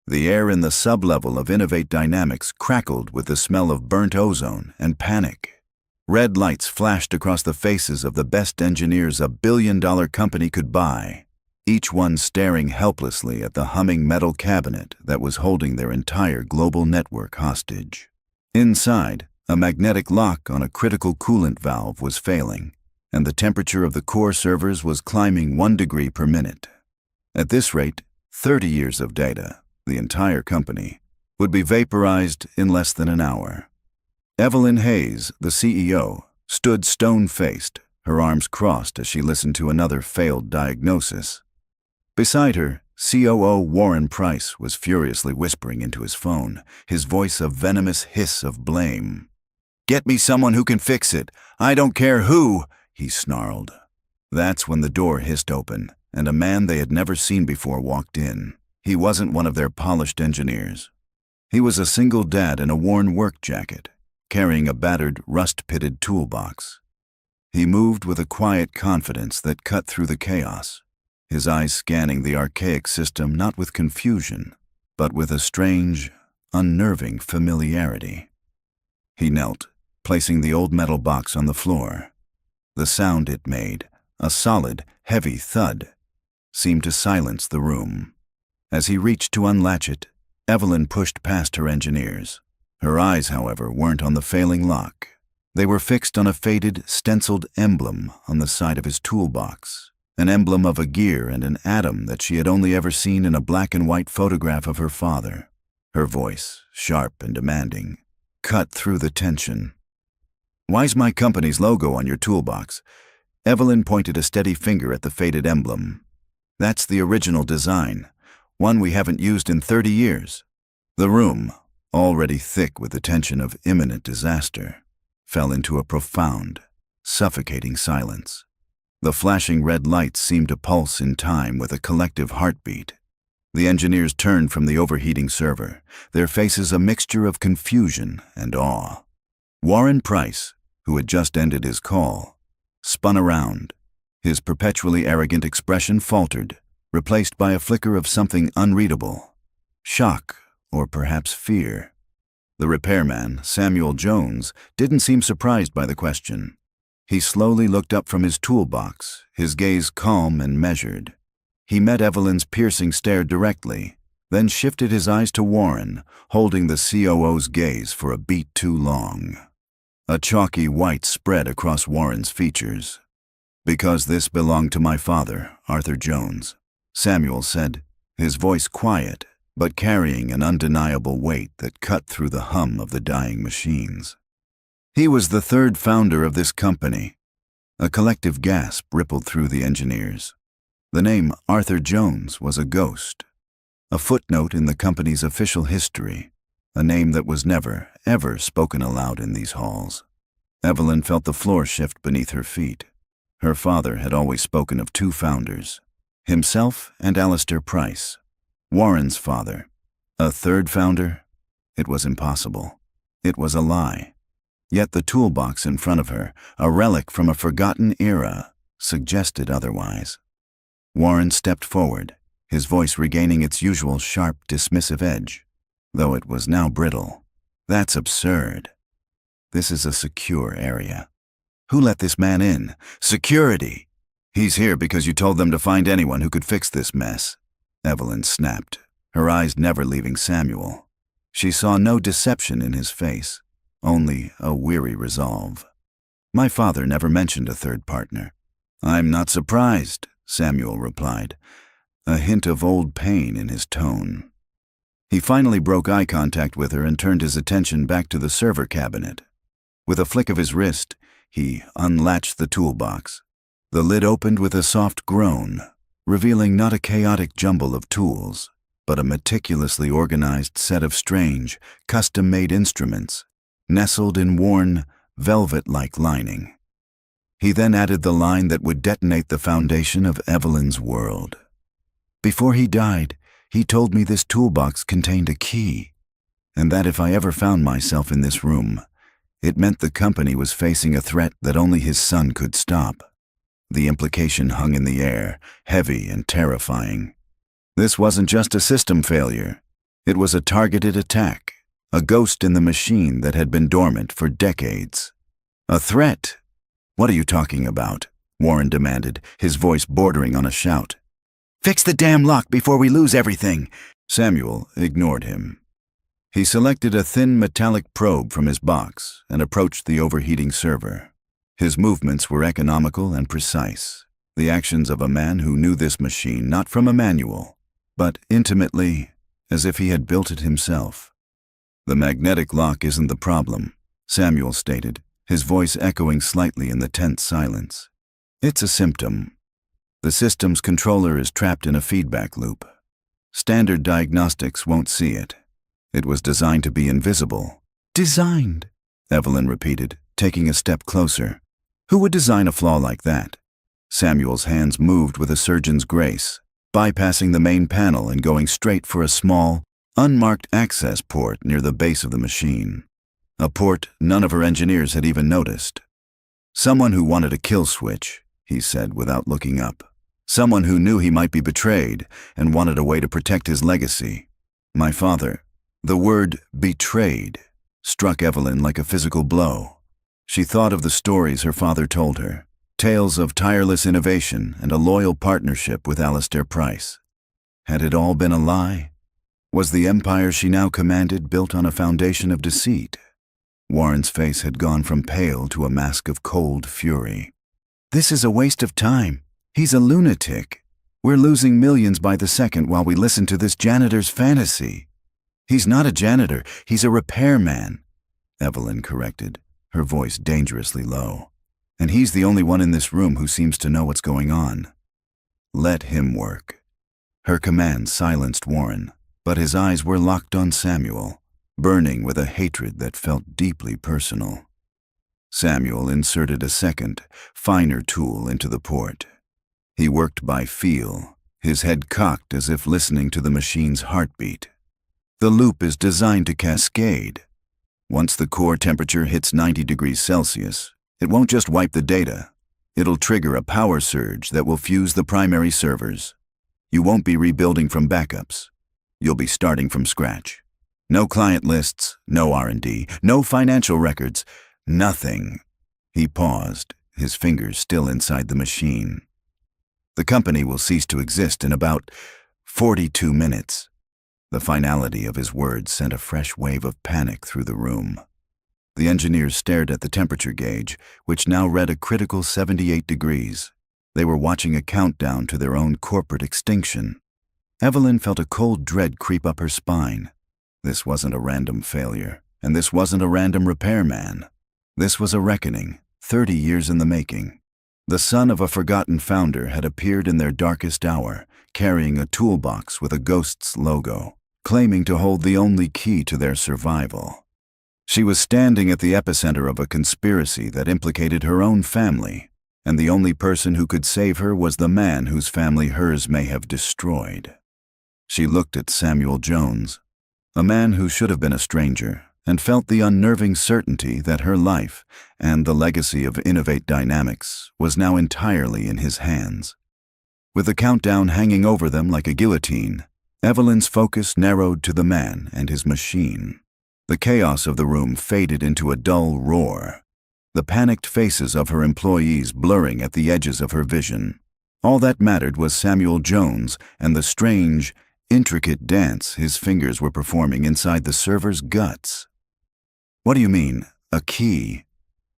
The air in the sublevel of Innovate Dynamics crackled with the smell of burnt ozone and panic. Red lights flashed across the faces of the best engineers a billion-dollar company could buy, each one staring helplessly at the humming metal cabinet that was holding their entire global network hostage. Inside, a magnetic lock on a critical coolant valve was failing, and the temperature of the core servers was climbing 1 degree per minute. At this rate, 30 years of data, the entire company, would be vaporized in less than an hour. Evelyn Hayes, the CEO, stood stone-faced, her arms crossed as she listened to another failed diagnosis. Beside her, COO Warren Price was furiously whispering into his phone, his voice a venomous hiss of blame. "Get me someone who can fix it. I don't care who," he snarled. That's when the door hissed open, and a man they had never seen before walked in. He wasn't one of their polished engineers. He was a single dad in a worn work jacket, carrying a battered, rust-pitted toolbox. He moved with a quiet confidence that cut through the chaos, his eyes scanning the archaic system not with confusion, but with a strange, unnerving familiarity. He knelt, placing the old metal box on the floor. The sound it made, a solid, heavy thud, seemed to silence the room. As he reached to unlatch it, Evelyn pushed past her engineers. Her eyes, however, weren't on the failing lock. They were fixed on a faded, stenciled emblem on the side of his toolbox, an emblem of a gear and an atom that she had only ever seen in a black-and-white photograph of her father. Her voice, sharp and demanding, cut through the tension. "Why's my company's logo on your toolbox?" Evelyn pointed a steady finger at the faded emblem. "That's the original design, one we haven't used in 30 years. The room, already thick with the tension of imminent disaster, fell into a profound, suffocating silence. The flashing red lights seemed to pulse in time with a collective heartbeat. The engineers turned from the overheating server, their faces a mixture of confusion and awe. Warren Price, who had just ended his call, spun around. His perpetually arrogant expression faltered, replaced by a flicker of something unreadable. Shock, or perhaps fear. The repairman, Samuel Jones, didn't seem surprised by the question. He slowly looked up from his toolbox, his gaze calm and measured. He met Evelyn's piercing stare directly, then shifted his eyes to Warren, holding the COO's gaze for a beat too long. A chalky white spread across Warren's features. "Because this belonged to my father, Arthur Jones," Samuel said, his voice quiet, but carrying an undeniable weight that cut through the hum of the dying machines. "He was the third founder of this company." A collective gasp rippled through the engineers. The name Arthur Jones was a ghost, a footnote in the company's official history, a name that was never, ever spoken aloud in these halls. Evelyn felt the floor shift beneath her feet. Her father had always spoken of two founders, himself and Alistair Price. Warren's father. A third founder? It was impossible. It was a lie. Yet the toolbox in front of her, a relic from a forgotten era, suggested otherwise. Warren stepped forward, his voice regaining its usual sharp, dismissive edge, though it was now brittle. "That's absurd. This is a secure area. Who let this man in? Security! He's here because you told them to find anyone who could fix this mess," Evelyn snapped, her eyes never leaving Samuel. She saw no deception in his face, only a weary resolve. "My father never mentioned a third partner." "I'm not surprised," Samuel replied, a hint of old pain in his tone. He finally broke eye contact with her and turned his attention back to the server cabinet. With a flick of his wrist, he unlatched the toolbox. The lid opened with a soft groan, revealing not a chaotic jumble of tools, but a meticulously organized set of strange, custom-made instruments, nestled in worn, velvet-like lining. He then added the line that would detonate the foundation of Evelyn's world. "Before he died, he told me this toolbox contained a key, and that if I ever found myself in this room, it meant the company was facing a threat that only his son could stop." The implication hung in the air, heavy and terrifying. This wasn't just a system failure. It was a targeted attack, a ghost in the machine that had been dormant for decades. A threat? What are you talking about? Warren demanded, his voice bordering on a shout. Fix the damn lock before we lose everything! Samuel ignored him. He selected a thin metallic probe from his box and approached the overheating server. His movements were economical and precise, the actions of a man who knew this machine not from a manual, but intimately, as if he had built it himself. The magnetic lock isn't the problem, Samuel stated, his voice echoing slightly in the tense silence. It's a symptom. The system's controller is trapped in a feedback loop. Standard diagnostics won't see it. It was designed to be invisible. Designed, Evelyn repeated, taking a step closer. Who would design a flaw like that? Samuel's hands moved with a surgeon's grace, bypassing the main panel and going straight for a small, unmarked access port near the base of the machine. A port none of her engineers had even noticed. Someone who wanted a kill switch, he said without looking up. Someone who knew he might be betrayed and wanted a way to protect his legacy. My father. The word betrayed struck Evelyn like a physical blow. She thought of the stories her father told her, tales of tireless innovation and a loyal partnership with Alistair Price. Had it all been a lie? Was the empire she now commanded built on a foundation of deceit? Warren's face had gone from pale to a mask of cold fury. This is a waste of time. He's a lunatic. We're losing millions by the second while we listen to this janitor's fantasy. He's not a janitor, he's a repairman, Evelyn corrected, her voice dangerously low. And he's the only one in this room who seems to know what's going on. Let him work. Her command silenced Warren, but his eyes were locked on Samuel, burning with a hatred that felt deeply personal. Samuel inserted a second, finer tool into the port. He worked by feel, his head cocked as if listening to the machine's heartbeat. The loop is designed to cascade. Once the core temperature hits 90 degrees Celsius, it won't just wipe the data. It'll trigger a power surge that will fuse the primary servers. You won't be rebuilding from backups. You'll be starting from scratch. No client lists, no R&D, no financial records, nothing. He paused, his fingers still inside the machine. The company will cease to exist in about 42 minutes. The finality of his words sent a fresh wave of panic through the room. The engineers stared at the temperature gauge, which now read a critical 78 degrees. They were watching a countdown to their own corporate extinction. Evelyn felt a cold dread creep up her spine. This wasn't a random failure, and this wasn't a random repairman. This was a reckoning, 30 years in the making. The son of a forgotten founder had appeared in their darkest hour, carrying a toolbox with a ghost's logo, claiming to hold the only key to their survival. She was standing at the epicenter of a conspiracy that implicated her own family, and the only person who could save her was the man whose family hers may have destroyed. She looked at Samuel Jones, a man who should have been a stranger, and felt the unnerving certainty that her life and the legacy of Innovate Dynamics was now entirely in his hands. With the countdown hanging over them like a guillotine, Evelyn's focus narrowed to the man and his machine. The chaos of the room faded into a dull roar, the panicked faces of her employees blurring at the edges of her vision. All that mattered was Samuel Jones and the strange, intricate dance his fingers were performing inside the server's guts. What do you mean, a key?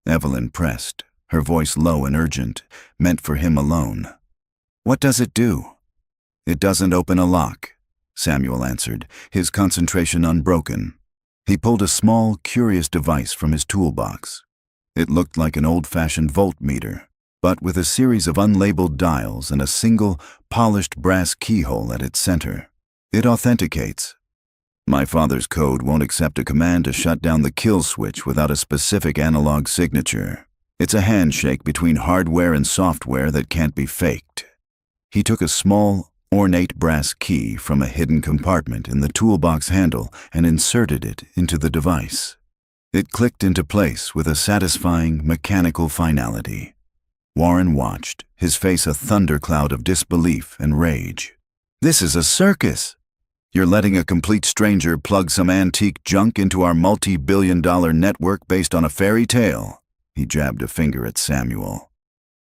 Evelyn pressed, her voice low and urgent, meant for him alone. What does it do? It doesn't open a lock, Samuel answered, his concentration unbroken. He pulled a small, curious device from his toolbox. It looked like an old-fashioned voltmeter, but with a series of unlabeled dials and a single, polished brass keyhole at its center. It authenticates. My father's code won't accept a command to shut down the kill switch without a specific analog signature. It's a handshake between hardware and software that can't be faked. He took a small, ornate brass key from a hidden compartment in the toolbox handle and inserted it into the device. It clicked into place with a satisfying mechanical finality. Warren watched, his face a thundercloud of disbelief and rage. This is a circus. You're letting a complete stranger plug some antique junk into our multi-billion-dollar network based on a fairy tale. He jabbed a finger at Samuel.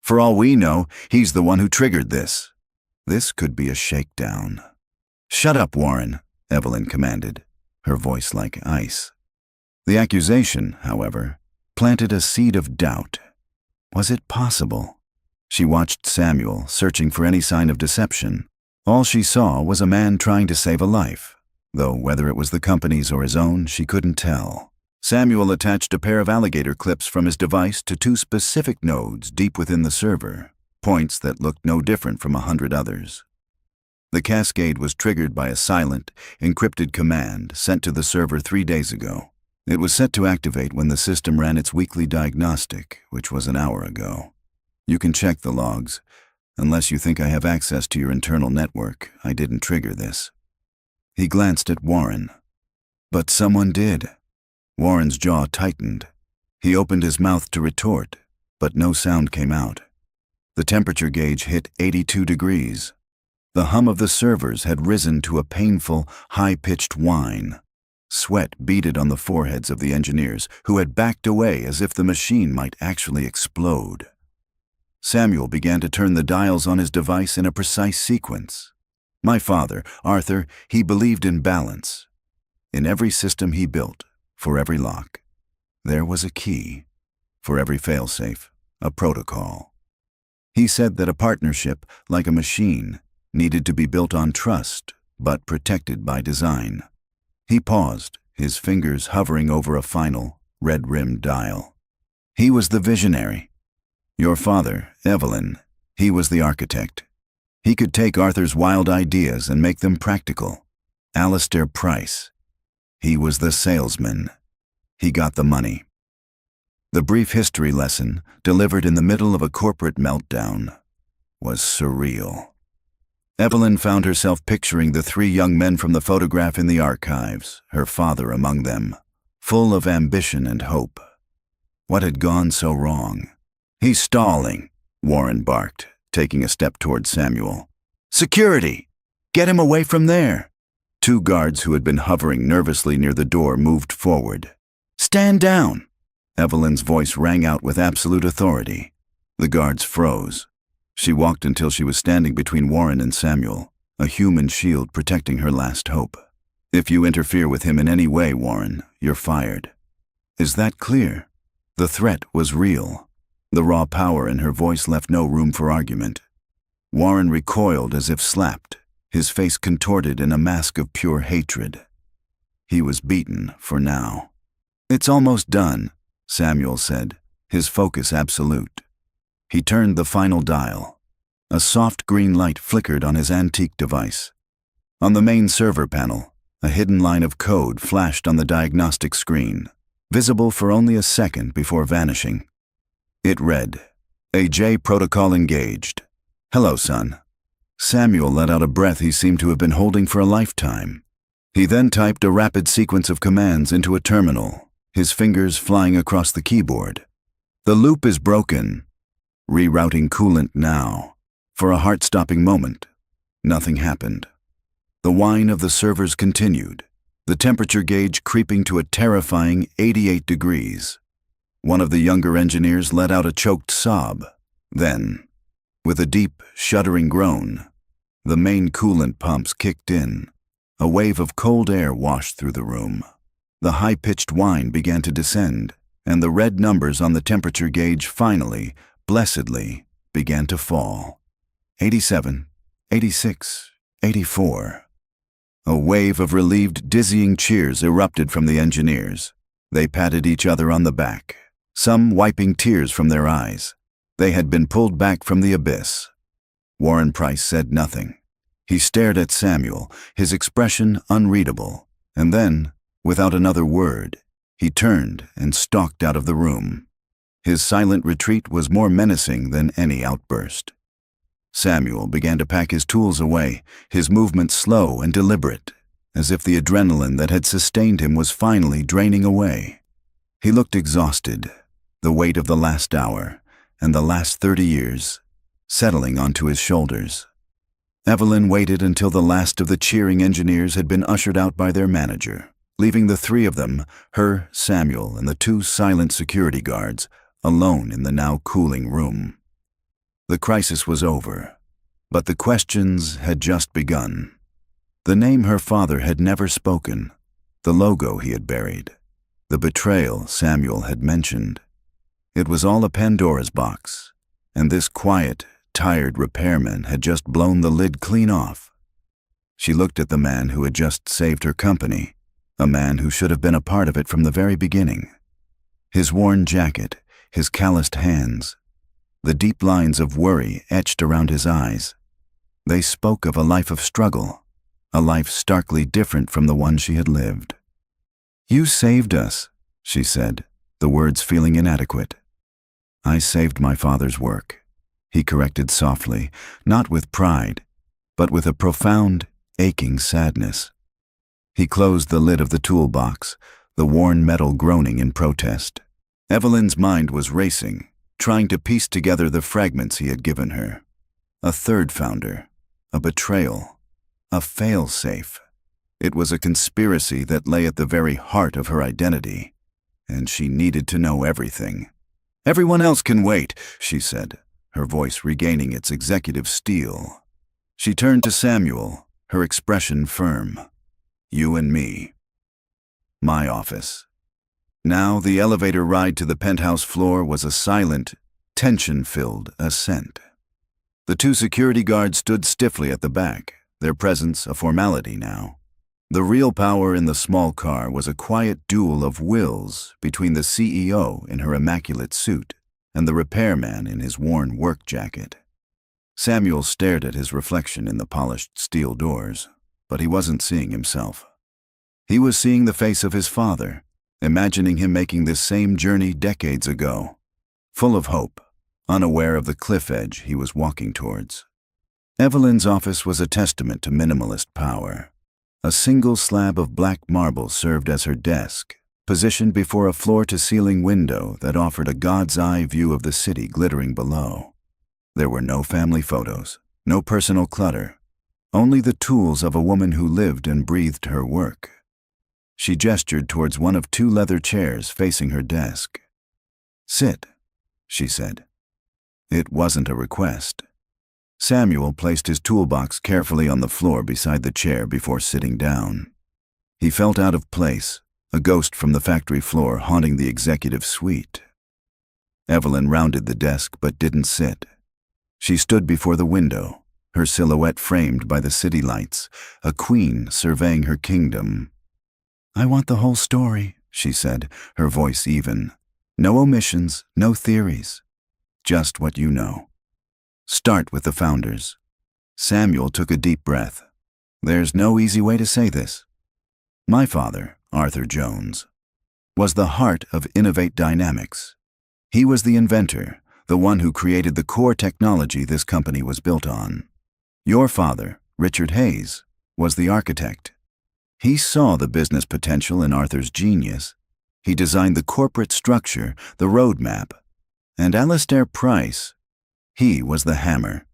For all we know, he's the one who triggered this. This could be a shakedown. Shut up, Warren, Evelyn commanded, her voice like ice. The accusation, however, planted a seed of doubt. Was it possible? She watched Samuel, searching for any sign of deception. All she saw was a man trying to save a life, though whether it was the company's or his own, she couldn't tell. Samuel attached a pair of alligator clips from his device to 2 specific nodes deep within the server, points that looked no different from 100 others. The cascade was triggered by a silent, encrypted command sent to the server 3 days ago. It was set to activate when the system ran its weekly diagnostic, which was an hour ago. You can check the logs. Unless you think I have access to your internal network, I didn't trigger this. He glanced at Warren. But someone did. Warren's jaw tightened. He opened his mouth to retort, but no sound came out. The temperature gauge hit 82 degrees. The hum of the servers had risen to a painful, high-pitched whine. Sweat beaded on the foreheads of the engineers, who had backed away as if the machine might actually explode. Samuel began to turn the dials on his device in a precise sequence. My father, Arthur, he believed in balance. In every system he built, for every lock, there was a key. For every failsafe, a protocol. He said that a partnership, like a machine, needed to be built on trust, but protected by design. He paused, his fingers hovering over a final, red-rimmed dial. He was the visionary. Your father, Evelyn, he was the architect. He could take Arthur's wild ideas and make them practical. Alistair Price. He was the salesman. He got the money. The brief history lesson, delivered in the middle of a corporate meltdown, was surreal. Evelyn found herself picturing the 3 young men from the photograph in the archives, her father among them, full of ambition and hope. What had gone so wrong? He's stalling, Warren barked, taking a step toward Samuel. Security! Get him away from there! 2 guards who had been hovering nervously near the door moved forward. Stand down! Evelyn's voice rang out with absolute authority. The guards froze. She walked until she was standing between Warren and Samuel, a human shield protecting her last hope. If you interfere with him in any way, Warren, you're fired. Is that clear? The threat was real. The raw power in her voice left no room for argument. Warren recoiled as if slapped, his face contorted in a mask of pure hatred. He was beaten for now. It's almost done, Samuel said, his focus absolute. He turned the final dial. A soft green light flickered on his antique device. On the main server panel, a hidden line of code flashed on the diagnostic screen, visible for only a second before vanishing. It read, AJ protocol engaged. Hello, son. Samuel let out a breath he seemed to have been holding for a lifetime. He then typed a rapid sequence of commands into a terminal, his fingers flying across the keyboard. The loop is broken. Rerouting coolant now. For a heart-stopping moment, nothing happened. The whine of the servers continued, the temperature gauge creeping to a terrifying 88 degrees. One of the younger engineers let out a choked sob. Then, with a deep, shuddering groan, the main coolant pumps kicked in. A wave of cold air washed through the room. The high-pitched whine began to descend, and the red numbers on the temperature gauge finally, blessedly, began to fall. 87, 86, 84. A wave of relieved, dizzying cheers erupted from the engineers. They patted each other on the back, some wiping tears from their eyes. They had been pulled back from the abyss. Warren Price said nothing. He stared at Samuel, his expression unreadable, and then, without another word, he turned and stalked out of the room. His silent retreat was more menacing than any outburst. Samuel began to pack his tools away, his movements slow and deliberate, as if the adrenaline that had sustained him was finally draining away. He looked exhausted, the weight of the last hour and the last 30 years settling onto his shoulders. Evelyn waited until the last of the cheering engineers had been ushered out by their manager, leaving the three of them, her, Samuel, and the two silent security guards, alone in the now cooling room. The crisis was over, but the questions had just begun. The name her father had never spoken, the logo he had buried, the betrayal Samuel had mentioned. It was all a Pandora's box, and this quiet, tired repairman had just blown the lid clean off. She looked at the man who had just saved her company, a man who should have been a part of it from the very beginning. His worn jacket, his calloused hands, the deep lines of worry etched around his eyes. They spoke of a life of struggle, a life starkly different from the one she had lived. "You saved us," she said, the words feeling inadequate. "I saved my father's work," he corrected softly, not with pride, but with a profound, aching sadness. He closed the lid of the toolbox, the worn metal groaning in protest. Evelyn's mind was racing, trying to piece together the fragments he had given her. A third founder, a betrayal, a fail-safe. It was a conspiracy that lay at the very heart of her identity, and she needed to know everything. "Everyone else can wait," she said, her voice regaining its executive steel. She turned to Samuel, her expression firm. "You and me. My office." Now the elevator ride to the penthouse floor was a silent, tension-filled ascent. The two security guards stood stiffly at the back, their presence a formality now. The real power in the small car was a quiet duel of wills between the CEO in her immaculate suit and the repairman in his worn work jacket. Samuel stared at his reflection in the polished steel doors, but he wasn't seeing himself. He was seeing the face of his father, imagining him making this same journey decades ago, full of hope, unaware of the cliff edge he was walking towards. Evelyn's office was a testament to minimalist power. A single slab of black marble served as her desk, positioned before a floor-to-ceiling window that offered a god's-eye view of the city glittering below. There were no family photos, no personal clutter, only the tools of a woman who lived and breathed her work. She gestured towards one of two leather chairs facing her desk. "Sit," she said. It wasn't a request. Samuel placed his toolbox carefully on the floor beside the chair before sitting down. He felt out of place, a ghost from the factory floor haunting the executive suite. Evelyn rounded the desk but didn't sit. She stood before the window, her silhouette framed by the city lights, a queen surveying her kingdom. "I want the whole story," she said, her voice even. "No omissions, no theories. Just what you know. Start with the founders." Samuel took a deep breath. "There's no easy way to say this. My father, Arthur Jones, was the heart of Innovate Dynamics. He was the inventor, the one who created the core technology this company was built on. Your father, Richard Hayes, was the architect. He saw the business potential in Arthur's genius. He designed the corporate structure, the roadmap. And Alastair Price, he was the hammer.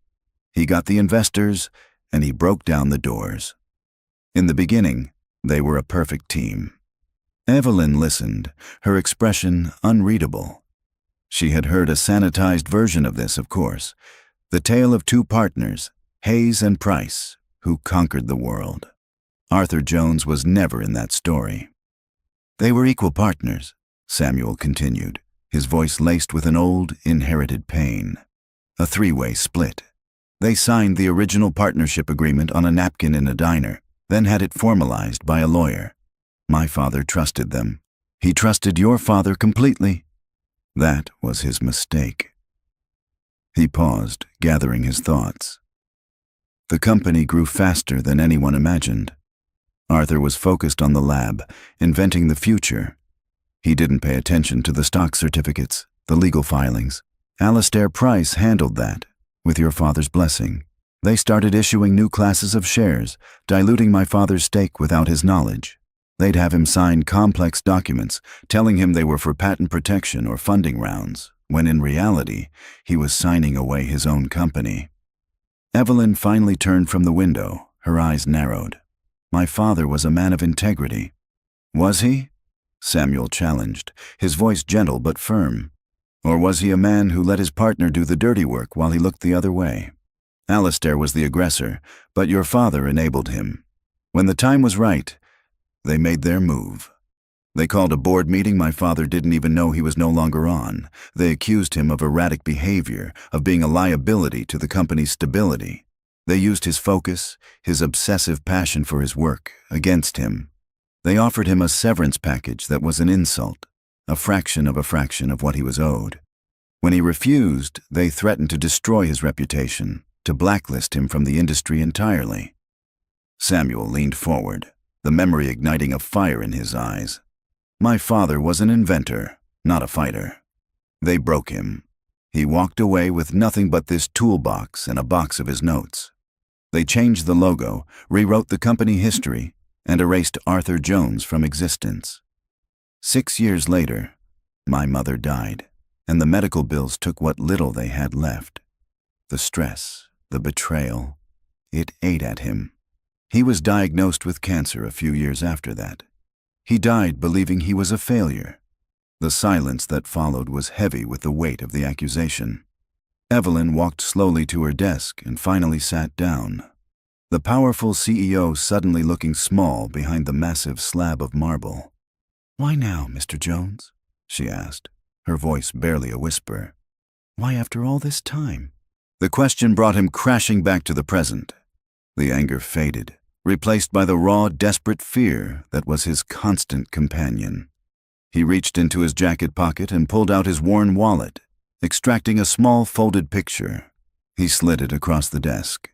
He got the investors, and he broke down the doors. In the beginning, they were a perfect team." Evelyn listened, her expression unreadable. She had heard a sanitized version of this, of course, the tale of two partners, Hayes and Price, who conquered the world. Arthur Jones was never in that story. "They were equal partners," Samuel continued, his voice laced with an old, inherited pain. "A three-way split. They signed the original partnership agreement on a napkin in a diner, then had it formalized by a lawyer. My father trusted them. He trusted your father completely. That was his mistake." He paused, gathering his thoughts. The company grew faster than anyone imagined. Arthur was focused on the lab, inventing the future. He didn't pay attention to the stock certificates, the legal filings. Alastair Price handled that, with your father's blessing. They started issuing new classes of shares, diluting my father's stake without his knowledge. They'd have him sign complex documents, telling him they were for patent protection or funding rounds, when in reality, he was signing away his own company. Evelyn finally turned from the window, her eyes narrowed. My father was a man of integrity. Was he? Samuel challenged, his voice gentle but firm. Or was he a man who let his partner do the dirty work while he looked the other way? Alistair was the aggressor, but your father enabled him. When the time was right, they made their move. They called a board meeting my father didn't even know he was no longer on. They accused him of erratic behavior, of being a liability to the company's stability. They used his focus, his obsessive passion for his work, against him. They offered him a severance package that was an insult, a fraction of what he was owed. When he refused, they threatened to destroy his reputation, to blacklist him from the industry entirely. Samuel leaned forward, the memory igniting a fire in his eyes. My father was an inventor, not a fighter. They broke him. He walked away with nothing but this toolbox and a box of his notes. They changed the logo, rewrote the company history, and erased Arthur Jones from existence. 6 years later, my mother died, and the medical bills took what little they had left. The stress, the betrayal, it ate at him. He was diagnosed with cancer a few years after that. He died believing he was a failure. The silence that followed was heavy with the weight of the accusation. Evelyn walked slowly to her desk and finally sat down. The powerful CEO suddenly looking small behind the massive slab of marble. "Why now, Mr. Jones?" she asked, her voice barely a whisper. "Why after all this time?" The question brought him crashing back to the present. The anger faded, replaced by the raw, desperate fear that was his constant companion. He reached into his jacket pocket and pulled out his worn wallet, extracting a small folded picture. He slid it across the desk.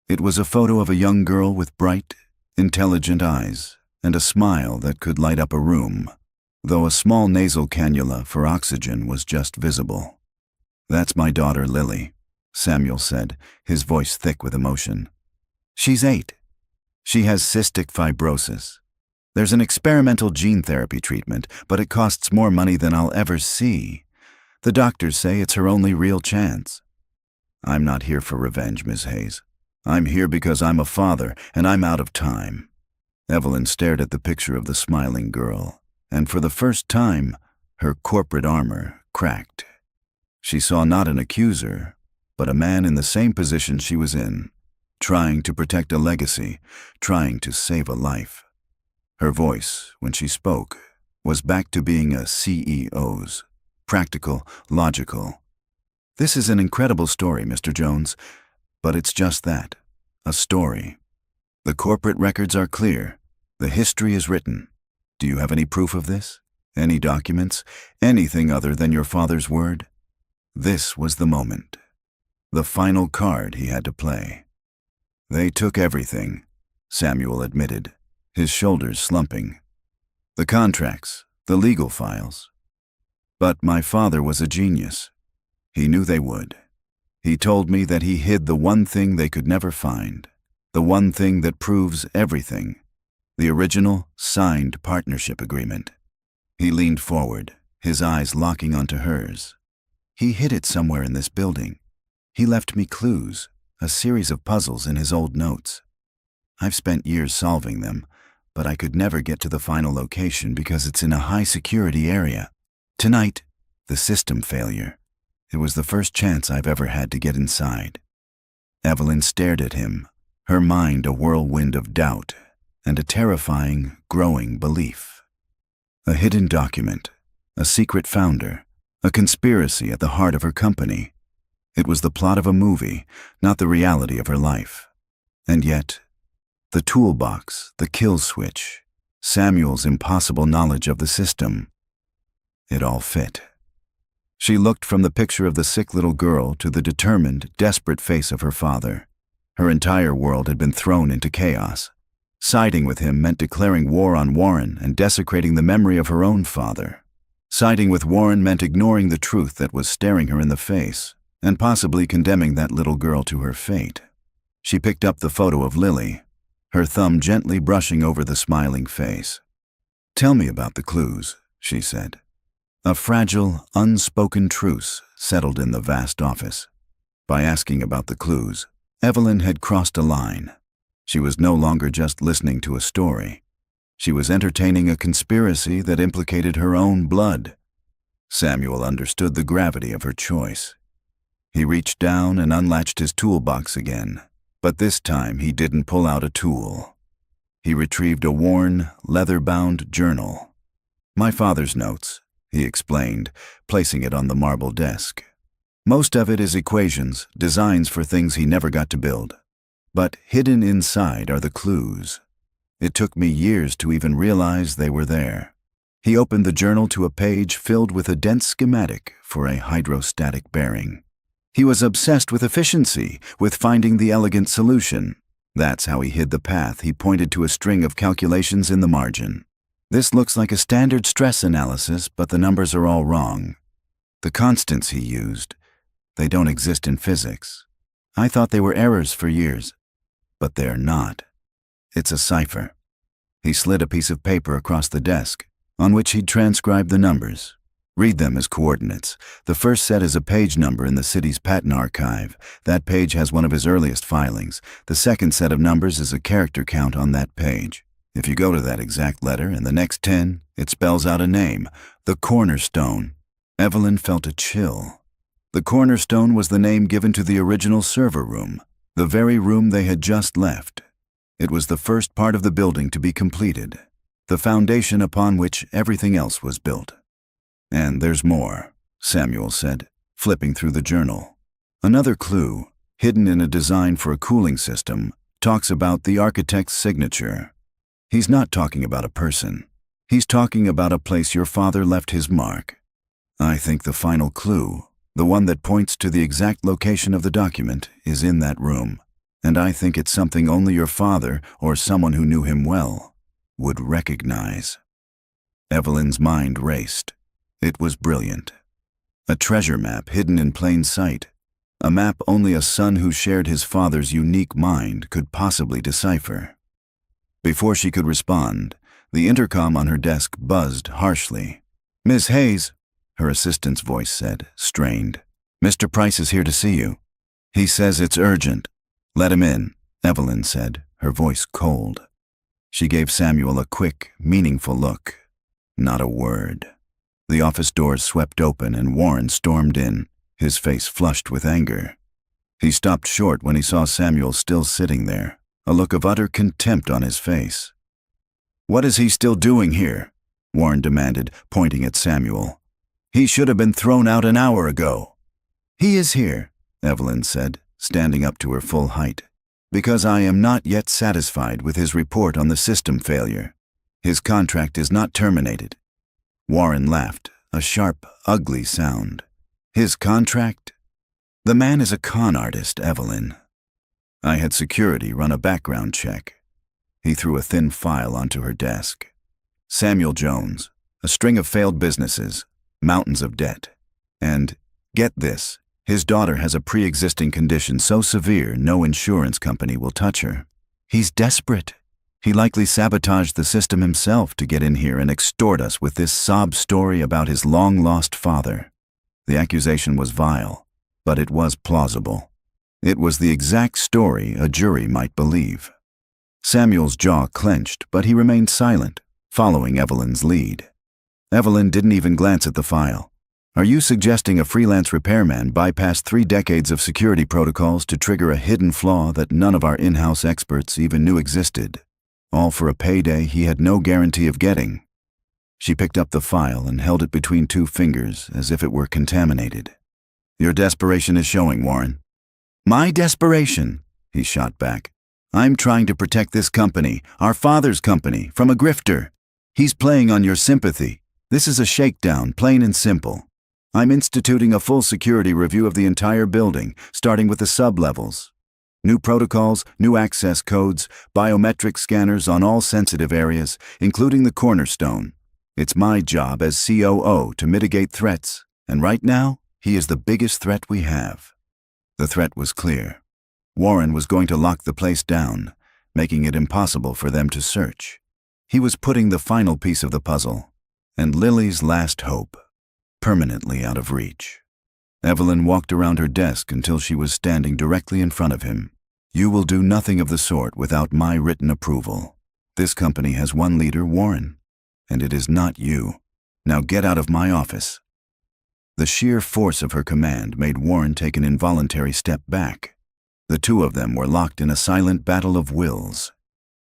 It was a photo of a young girl with bright, intelligent eyes and a smile that could light up a room, though a small nasal cannula for oxygen was just visible. "That's my daughter, Lily," Samuel said, his voice thick with emotion. "She's 8. She has cystic fibrosis. There's an experimental gene therapy treatment, but it costs more money than I'll ever see. The doctors say it's her only real chance." "I'm not here for revenge, Ms. Hayes. I'm here because I'm a father, and I'm out of time." Evelyn stared at the picture of the smiling girl, and for the first time, her corporate armor cracked. She saw not an accuser, but a man in the same position she was in, trying to protect a legacy, trying to save a life. Her voice, when she spoke, was back to being a CEO's, practical, logical. "This is an incredible story, Mr. Jones, but it's just that, a story. The corporate records are clear. The history is written. Do you have any proof of this? Any documents? Anything other than your father's word?" This was the moment. The final card he had to play. "They took everything," Samuel admitted, his shoulders slumping. "The contracts, the legal files. But my father was a genius. He knew they would. He told me that he hid the one thing they could never find, the one thing that proves everything, the original signed partnership agreement." He leaned forward, his eyes locking onto hers. "He hid it somewhere in this building. He left me clues, a series of puzzles in his old notes. I've spent years solving them, but I could never get to the final location because it's in a high-security area. Tonight, the system failure. It was the first chance I've ever had to get inside." Evelyn stared at him, her mind a whirlwind of doubt and a terrifying, growing belief. A hidden document, a secret founder, a conspiracy at the heart of her company. It was the plot of a movie, not the reality of her life. And yet, the toolbox, the kill switch, Samuel's impossible knowledge of the system. It all fit. She looked from the picture of the sick little girl to the determined, desperate face of her father. Her entire world had been thrown into chaos. Siding with him meant declaring war on Warren and desecrating the memory of her own father. Siding with Warren meant ignoring the truth that was staring her in the face, and possibly condemning that little girl to her fate. She picked up the photo of Lily, her thumb gently brushing over the smiling face. "Tell me about the clues," she said. A fragile, unspoken truce settled in the vast office. By asking about the clues, Evelyn had crossed a line. She was no longer just listening to a story. She was entertaining a conspiracy that implicated her own blood. Samuel understood the gravity of her choice. He reached down and unlatched his toolbox again, but this time he didn't pull out a tool. He retrieved a worn, leather-bound journal. "My father's notes," he explained, placing it on the marble desk. "Most of it is equations, designs for things he never got to build. But hidden inside are the clues. It took me years to even realize they were there." He opened the journal to a page filled with a dense schematic for a hydrostatic bearing. He was obsessed with efficiency, with finding the elegant solution. That's how he hid the path. He pointed to a string of calculations in the margin. "This looks like a standard stress analysis, but the numbers are all wrong. The constants he used, they don't exist in physics. I thought they were errors for years, but they're not. It's a cipher." He slid a piece of paper across the desk, on which he'd transcribed the numbers. "Read them as coordinates. The first set is a page number in the city's patent archive. That page has one of his earliest filings. The second set of numbers is a character count on that page. If you go to that exact letter and the next 10, it spells out a name, the Cornerstone." Evelyn felt a chill. The Cornerstone was the name given to the original server room, the very room they had just left. It was the first part of the building to be completed, the foundation upon which everything else was built. "And there's more," Samuel said, flipping through the journal. "Another clue, hidden in a design for a cooling system, talks about the architect's signature. He's not talking about a person. He's talking about a place your father left his mark. I think the final clue, the one that points to the exact location of the document, is in that room. And I think it's something only your father, or someone who knew him well, would recognize." Evelyn's mind raced. It was brilliant. A treasure map hidden in plain sight. A map only a son who shared his father's unique mind could possibly decipher. Before she could respond, the intercom on her desk buzzed harshly. "Miss Hayes," her assistant's voice said, strained. "Mr. Price is here to see you. He says it's urgent." "Let him in," Evelyn said, her voice cold. She gave Samuel a quick, meaningful look. Not a word. The office doors swept open and Warren stormed in, his face flushed with anger. He stopped short when he saw Samuel still sitting there, a look of utter contempt on his face. "What is he still doing here?" Warren demanded, pointing at Samuel. "He should have been thrown out an hour ago." "He is here," Evelyn said, standing up to her full height, "because I am not yet satisfied with his report on the system failure. His contract is not terminated." Warren laughed, a sharp, ugly sound. "His contract? The man is a con artist, Evelyn. I had security run a background check." He threw a thin file onto her desk. "Samuel Jones, a string of failed businesses, mountains of debt. And, get this, his daughter has a pre-existing condition so severe no insurance company will touch her. He's desperate. He likely sabotaged the system himself to get in here and extort us with this sob story about his long-lost father." The accusation was vile, but it was plausible. It was the exact story a jury might believe. Samuel's jaw clenched, but he remained silent, following Evelyn's lead. Evelyn didn't even glance at the file. "Are you suggesting a freelance repairman bypassed 3 decades of security protocols to trigger a hidden flaw that none of our in-house experts even knew existed? All for a payday he had no guarantee of getting?" She picked up the file and held it between 2 fingers as if it were contaminated. "Your desperation is showing, Warren." "My desperation?" he shot back. "I'm trying to protect this company, our father's company, from a grifter. He's playing on your sympathy. This is a shakedown, plain and simple. I'm instituting a full security review of the entire building, starting with the sub-levels. New protocols, new access codes, biometric scanners on all sensitive areas, including the Cornerstone. It's my job as COO to mitigate threats, and right now, he is the biggest threat we have." The threat was clear. Warren was going to lock the place down, making it impossible for them to search. He was putting the final piece of the puzzle, and Lily's last hope, permanently out of reach. Evelyn walked around her desk until she was standing directly in front of him. You will do nothing of the sort without my written approval. This company has one leader, Warren, and it is not you. Now get out of my office." The sheer force of her command made Warren take an involuntary step back. The two of them were locked in a silent battle of wills.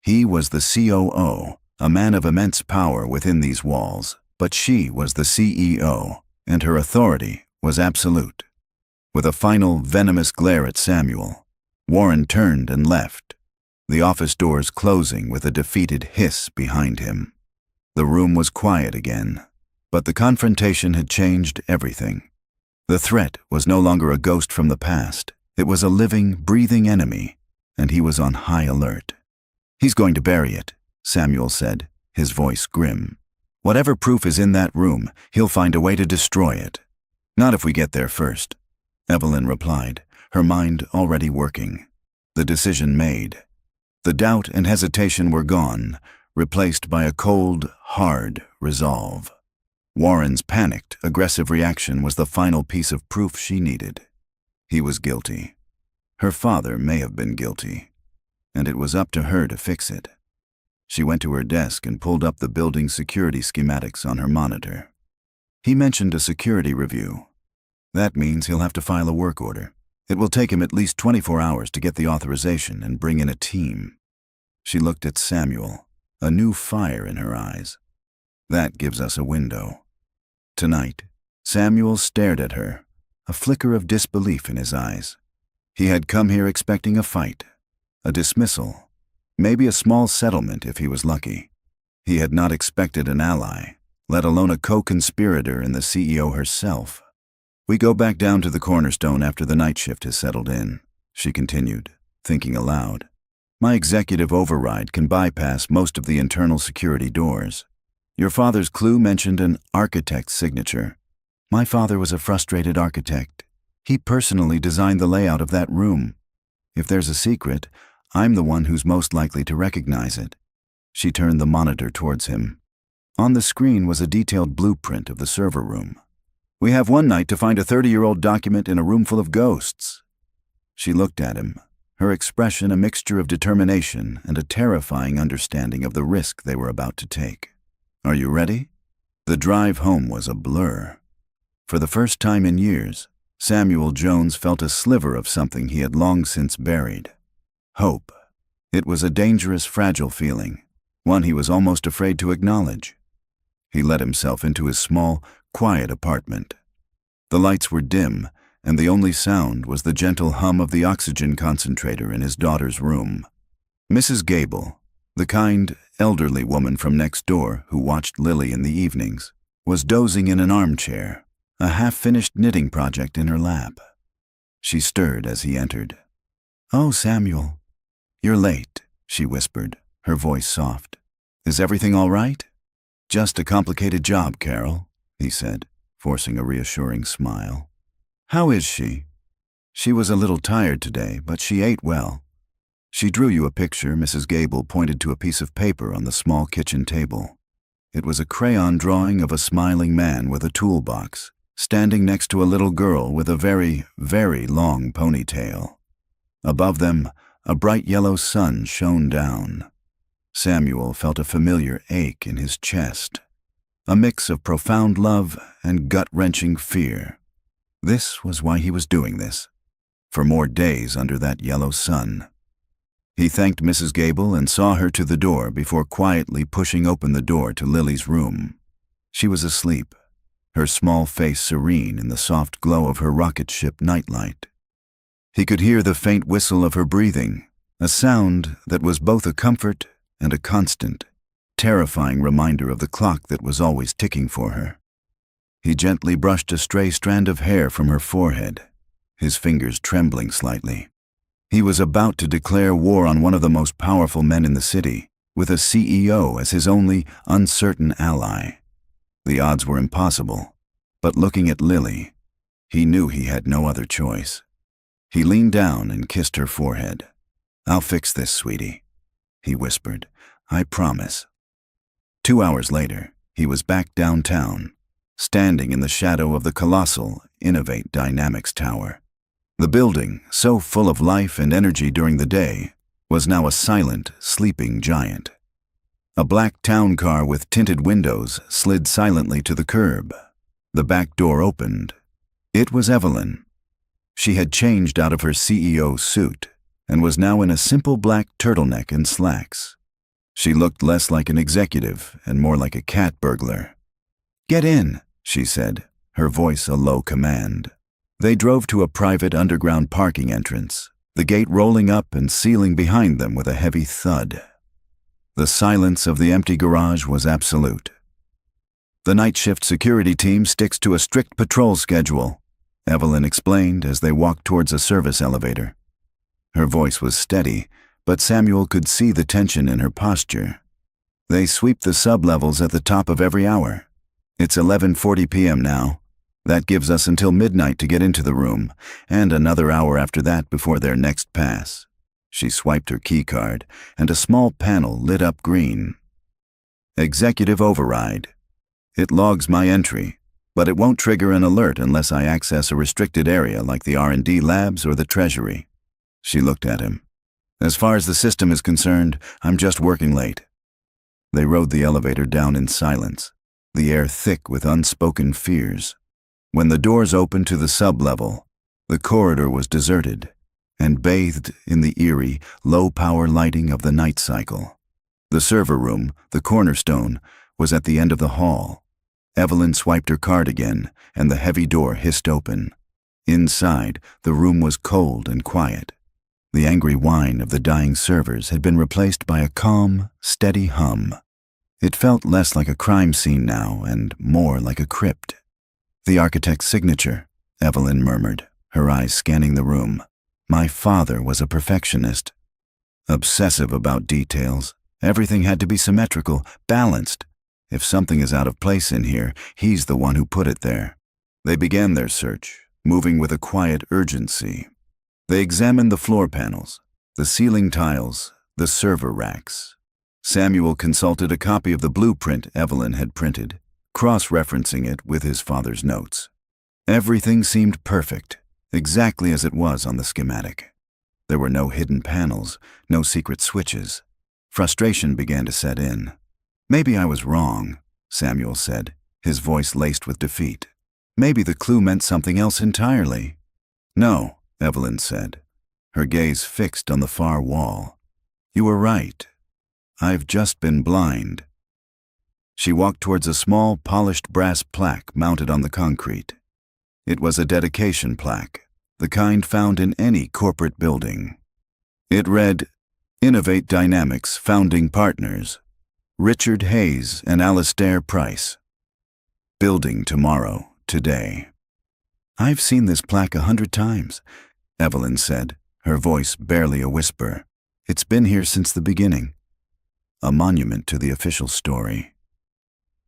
He was the COO, a man of immense power within these walls, but she was the CEO, and her authority was absolute. With a final venomous glare at Samuel, Warren turned and left, the office doors closing with a defeated hiss behind him. The room was quiet again, but the confrontation had changed everything. The threat was no longer a ghost from the past. It was a living, breathing enemy, and he was on high alert. "He's going to bury it," Samuel said, his voice grim. "Whatever proof is in that room, he'll find a way to destroy it. Not if we get there first," Evelyn replied, her mind already working. The decision made. The doubt and hesitation were gone, replaced by a cold, hard resolve. Warren's panicked, aggressive reaction was the final piece of proof she needed. He was guilty. Her father may have been guilty, and it was up to her to fix it. She went to her desk and pulled up the building's security schematics on her monitor. He mentioned a security review. That means he'll have to file a work order. It will take him at least 24 hours to get the authorization and bring in a team. She looked at Samuel, a new fire in her eyes. That gives us a window. Tonight, Samuel stared at her, a flicker of disbelief in his eyes. He had come here expecting a fight, a dismissal, maybe a small settlement if he was lucky. He had not expected an ally, let alone a co-conspirator in the CEO herself. "We go back down to the Cornerstone after the night shift has settled in," she continued, thinking aloud. "My executive override can bypass most of the internal security doors. Your father's clue mentioned an architect's signature. My father was a frustrated architect. He personally designed the layout of that room. If there's a secret, I'm the one who's most likely to recognize it." She turned the monitor towards him. On the screen was a detailed blueprint of the server room. "We have one night to find a 30-year-old document in a room full of ghosts." She looked at him, her expression a mixture of determination and a terrifying understanding of the risk they were about to take. "Are you ready?" The drive home was a blur. For the first time in years, Samuel Jones felt a sliver of something he had long since buried. Hope. It was a dangerous, fragile feeling, one he was almost afraid to acknowledge. He let himself into his small, quiet apartment. The lights were dim, and the only sound was the gentle hum of the oxygen concentrator in his daughter's room. Mrs. Gable, the kind, elderly woman from next door who watched Lily in the evenings, was dozing in an armchair, a half-finished knitting project in her lap. She stirred as he entered. "Oh, Samuel, you're late," she whispered, her voice soft. "Is everything all right?" "Just a complicated job, Carol," he said, forcing a reassuring smile. "How is she?" "She was a little tired today, but she ate well." She drew you a picture. Mrs. Gable pointed to a piece of paper on the small kitchen table. It was a crayon drawing of a smiling man with a toolbox, standing next to a little girl with a very, very long ponytail. Above them, a bright yellow sun shone down. Samuel felt a familiar ache in his chest, a mix of profound love and gut-wrenching fear. This was why he was doing this, for more days under that yellow sun. He thanked Mrs. Gable and saw her to the door before quietly pushing open the door to Lily's room. She was asleep, her small face serene in the soft glow of her rocket ship nightlight. He could hear the faint whistle of her breathing, a sound that was both a comfort and a constant, terrifying reminder of the clock that was always ticking for her. He gently brushed a stray strand of hair from her forehead, his fingers trembling slightly. He was about to declare war on one of the most powerful men in the city, with a CEO as his only uncertain ally. The odds were impossible, but looking at Lily, he knew he had no other choice. He leaned down and kissed her forehead. "I'll fix this, sweetie," he whispered. "I promise." 2 hours later, he was back downtown, standing in the shadow of the colossal Innovate Dynamics Tower. The building, so full of life and energy during the day, was now a silent, sleeping giant. A black town car with tinted windows slid silently to the curb. The back door opened. It was Evelyn. She had changed out of her CEO suit and was now in a simple black turtleneck and slacks. She looked less like an executive and more like a cat burglar. "Get in," she said, her voice a low command. They drove to a private underground parking entrance, the gate rolling up and sealing behind them with a heavy thud. The silence of the empty garage was absolute. "The night shift security team sticks to a strict patrol schedule," Evelyn explained as they walked towards a service elevator. Her voice was steady, but Samuel could see the tension in her posture. "They sweep the sub-levels at the top of every hour. It's 11:40 p.m. now. That gives us until midnight to get into the room, and another hour after that before their next pass." She swiped her key card, and a small panel lit up green. "Executive override. It logs my entry, but it won't trigger an alert unless I access a restricted area like the R&D labs or the Treasury." She looked at him. "As far as the system is concerned, I'm just working late." They rode the elevator down in silence, the air thick with unspoken fears. When the doors opened to the sub-level, the corridor was deserted and bathed in the eerie, low-power lighting of the night cycle. The server room, the cornerstone, was at the end of the hall. Evelyn swiped her card again, and the heavy door hissed open. Inside, the room was cold and quiet. The angry whine of the dying servers had been replaced by a calm, steady hum. It felt less like a crime scene now and more like a crypt. "The architect's signature," Evelyn murmured, her eyes scanning the room. "My father was a perfectionist. Obsessive about details. Everything had to be symmetrical, balanced. If something is out of place in here, he's the one who put it there." They began their search, moving with a quiet urgency. They examined the floor panels, the ceiling tiles, the server racks. Samuel consulted a copy of the blueprint Evelyn had printed, cross-referencing it with his father's notes. Everything seemed perfect, exactly as it was on the schematic. There were no hidden panels, no secret switches. Frustration began to set in. "Maybe I was wrong," Samuel said, his voice laced with defeat. "Maybe the clue meant something else entirely." "No," Evelyn said, her gaze fixed on the far wall. "You were right. I've just been blind." She walked towards a small, polished brass plaque mounted on the concrete. It was a dedication plaque, the kind found in any corporate building. It read, "Innovate Dynamics Founding Partners, Richard Hayes and Alastair Price. Building tomorrow, today." "I've seen this plaque 100 times," Evelyn said, her voice barely a whisper. "It's been here since the beginning." A monument to the official story.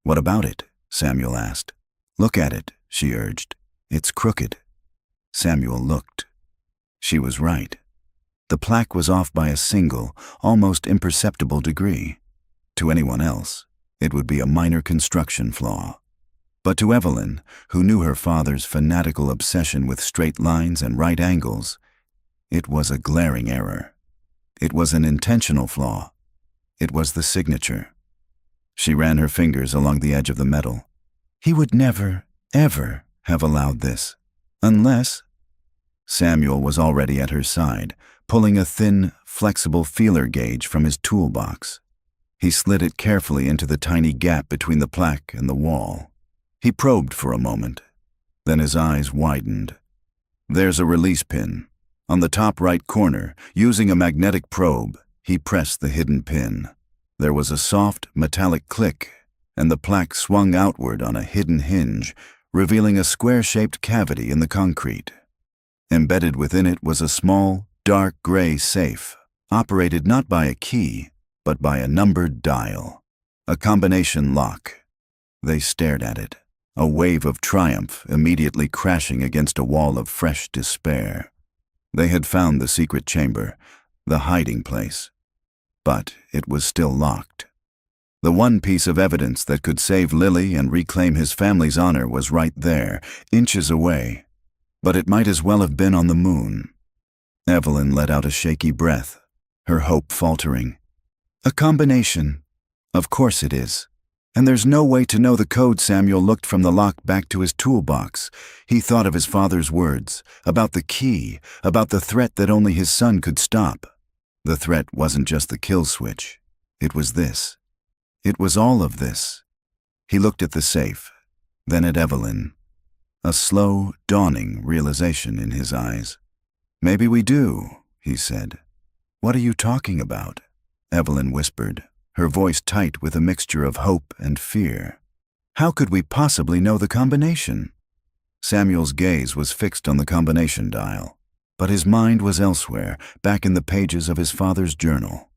"What about it?" Samuel asked. "Look at it," she urged. "It's crooked." Samuel looked. She was right. The plaque was off by a single, almost imperceptible degree. To anyone else, it would be a minor construction flaw. But to Evelyn, who knew her father's fanatical obsession with straight lines and right angles, it was a glaring error. It was an intentional flaw. It was the signature. She ran her fingers along the edge of the metal. He would never, ever have allowed this. Unless... Samuel was already at her side, pulling a thin, flexible feeler gauge from his toolbox. He slid it carefully into the tiny gap between the plaque and the wall. He probed for a moment. Then his eyes widened. "There's a release pin. On the top right corner, using a magnetic probe, he pressed the hidden pin. There was a soft, metallic click, and the plaque swung outward on a hidden hinge, revealing a square-shaped cavity in the concrete. Embedded within it was a small, dark gray safe, operated not by a key, but by a numbered dial. A combination lock. They stared at it, a wave of triumph immediately crashing against a wall of fresh despair. They had found the secret chamber, the hiding place. But it was still locked. The one piece of evidence that could save Lily and reclaim his family's honor was right there, inches away. But it might as well have been on the moon. Evelyn let out a shaky breath, her hope faltering. A combination. Of course it is. And there's no way to know the code. Samuel looked from the lock back to his toolbox. He thought of his father's words, about the key, about the threat that only his son could stop. The threat wasn't just the kill switch. It was this. It was all of this. He looked at the safe, then at Evelyn. A slow, dawning realization in his eyes. "Maybe we do," he said. "What are you talking about?" Evelyn whispered, her voice tight with a mixture of hope and fear. "How could we possibly know the combination?" Samuel's gaze was fixed on the combination dial, but his mind was elsewhere, back in the pages of his father's journal.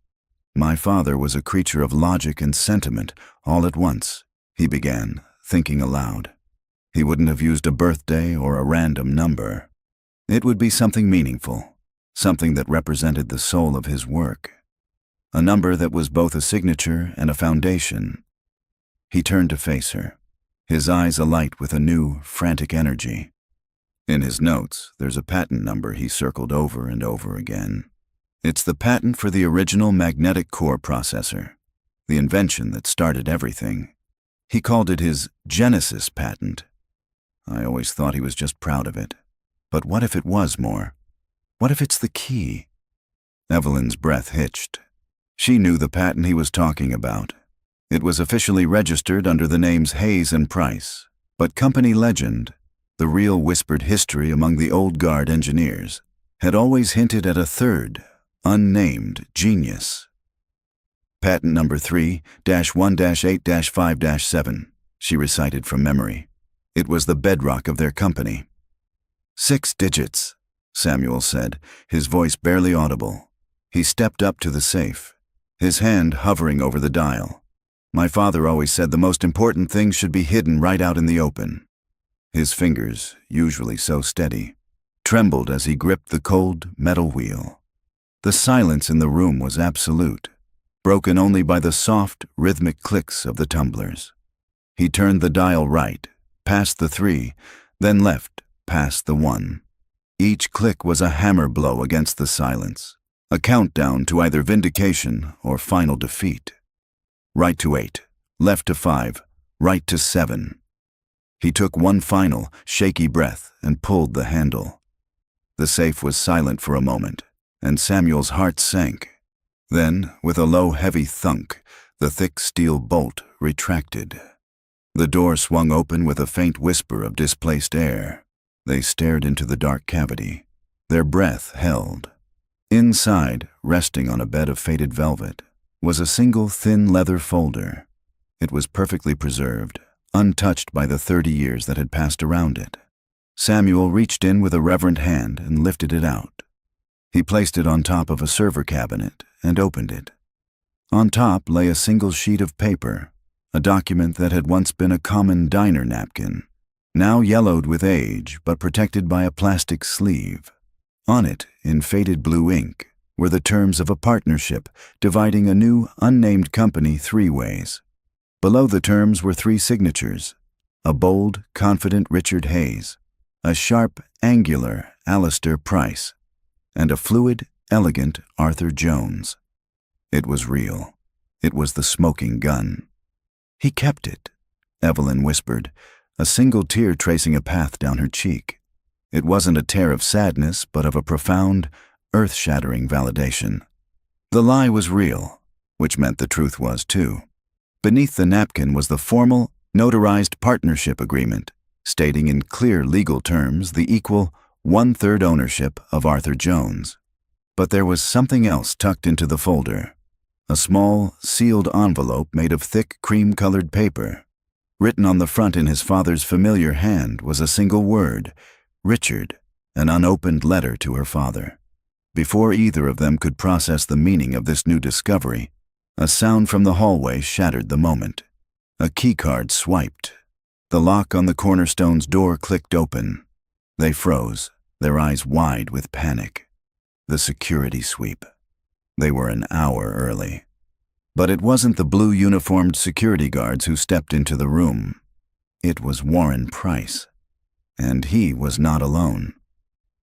"My father was a creature of logic and sentiment all at once," he began, thinking aloud. He wouldn't have used a birthday or a random number. It would be something meaningful, something that represented the soul of his work. A number that was both a signature and a foundation. He turned to face her, his eyes alight with a new, frantic energy. In his notes, there's a patent number he circled over and over again. It's the patent for the original magnetic core processor, the invention that started everything. He called it his Genesis patent. I always thought he was just proud of it. But what if it was more? What if it's the key? Evelyn's breath hitched. She knew the patent he was talking about. It was officially registered under the names Hayes and Price, but company legend, the real whispered history among the old guard engineers, had always hinted at a third, unnamed genius. Patent number 3-1-8-5-7, she recited from memory. It was the bedrock of their company. 6 digits, Samuel said, his voice barely audible. He stepped up to the safe, his hand hovering over the dial. My father always said the most important things should be hidden right out in the open. His fingers, usually so steady, trembled as he gripped the cold metal wheel. The silence in the room was absolute, broken only by the soft, rhythmic clicks of the tumblers. He turned the dial right, past the 3, then left, past the 1. Each click was a hammer blow against the silence, a countdown to either vindication or final defeat. Right to 8, left to 5, right to 7. He took one final, shaky breath and pulled the handle. The safe was silent for a moment, and Samuel's heart sank. Then, with a low, heavy thunk, the thick steel bolt retracted. The door swung open with a faint whisper of displaced air. They stared into the dark cavity, their breath held. Inside, resting on a bed of faded velvet, was a single thin leather folder. It was perfectly preserved, untouched by the 30 years that had passed around it. Samuel reached in with a reverent hand and lifted it out. He placed it on top of a server cabinet and opened it. On top lay a single sheet of paper, a document that had once been a common diner napkin, now yellowed with age but protected by a plastic sleeve. On it, in faded blue ink, were the terms of a partnership dividing a new, unnamed company 3 ways. Below the terms were 3 signatures: a bold, confident Richard Hayes, a sharp, angular Alistair Price, and a fluid, elegant Arthur Jones. It was real. It was the smoking gun. "He kept it," Evelyn whispered, a single tear tracing a path down her cheek. It wasn't a tear of sadness, but of a profound, earth-shattering validation. The lie was real, which meant the truth was too. Beneath the napkin was the formal, notarized partnership agreement, stating in clear legal terms the equal 1/3 ownership of Arthur Jones. But there was something else tucked into the folder. A small, sealed envelope made of thick, cream-colored paper. Written on the front in his father's familiar hand was a single word: Richard, an unopened letter to her father. Before either of them could process the meaning of this new discovery, a sound from the hallway shattered the moment. A keycard swiped. The lock on the cornerstone's door clicked open. They froze, their eyes wide with panic. The security sweep. They were an hour early. But it wasn't the blue-uniformed security guards who stepped into the room. It was Warren Price. And he was not alone.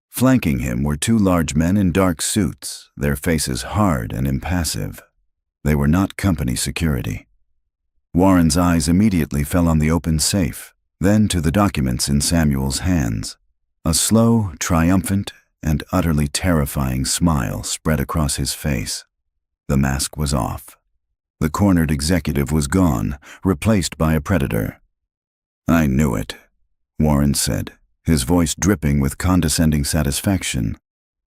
Flanking him were two large men in dark suits, their faces hard and impassive. They were not company security. Warren's eyes immediately fell on the open safe, then to the documents in Samuel's hands. A slow, triumphant, and utterly terrifying smile spread across his face. The mask was off. The cornered executive was gone, replaced by a predator. "I knew it," Warren said, his voice dripping with condescending satisfaction.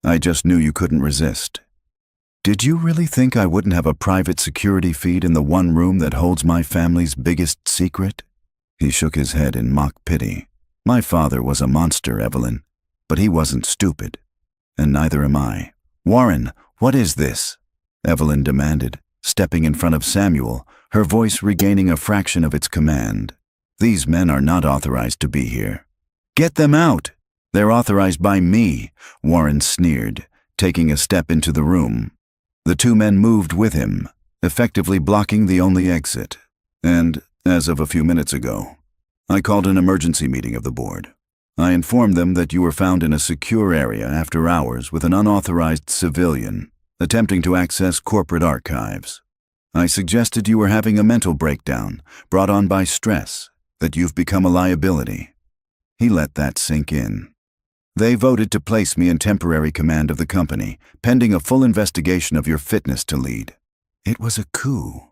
"I just knew you couldn't resist. Did you really think I wouldn't have a private security feed in the one room that holds my family's biggest secret?" He shook his head in mock pity. "My father was a monster, Evelyn, but he wasn't stupid. And neither am I." "Warren, what is this?" Evelyn demanded, stepping in front of Samuel, her voice regaining a fraction of its command. "These men are not authorized to be here." "Get them out!" "They're authorized by me," Warren sneered, taking a step into the room. The two men moved with him, effectively blocking the only exit. "And, as of a few minutes ago, I called an emergency meeting of the board. I informed them that you were found in a secure area after hours with an unauthorized civilian attempting to access corporate archives. I suggested you were having a mental breakdown brought on by stress, that you've become a liability." He let that sink in. "They voted to place me in temporary command of the company, pending a full investigation of your fitness to lead." It was a coup.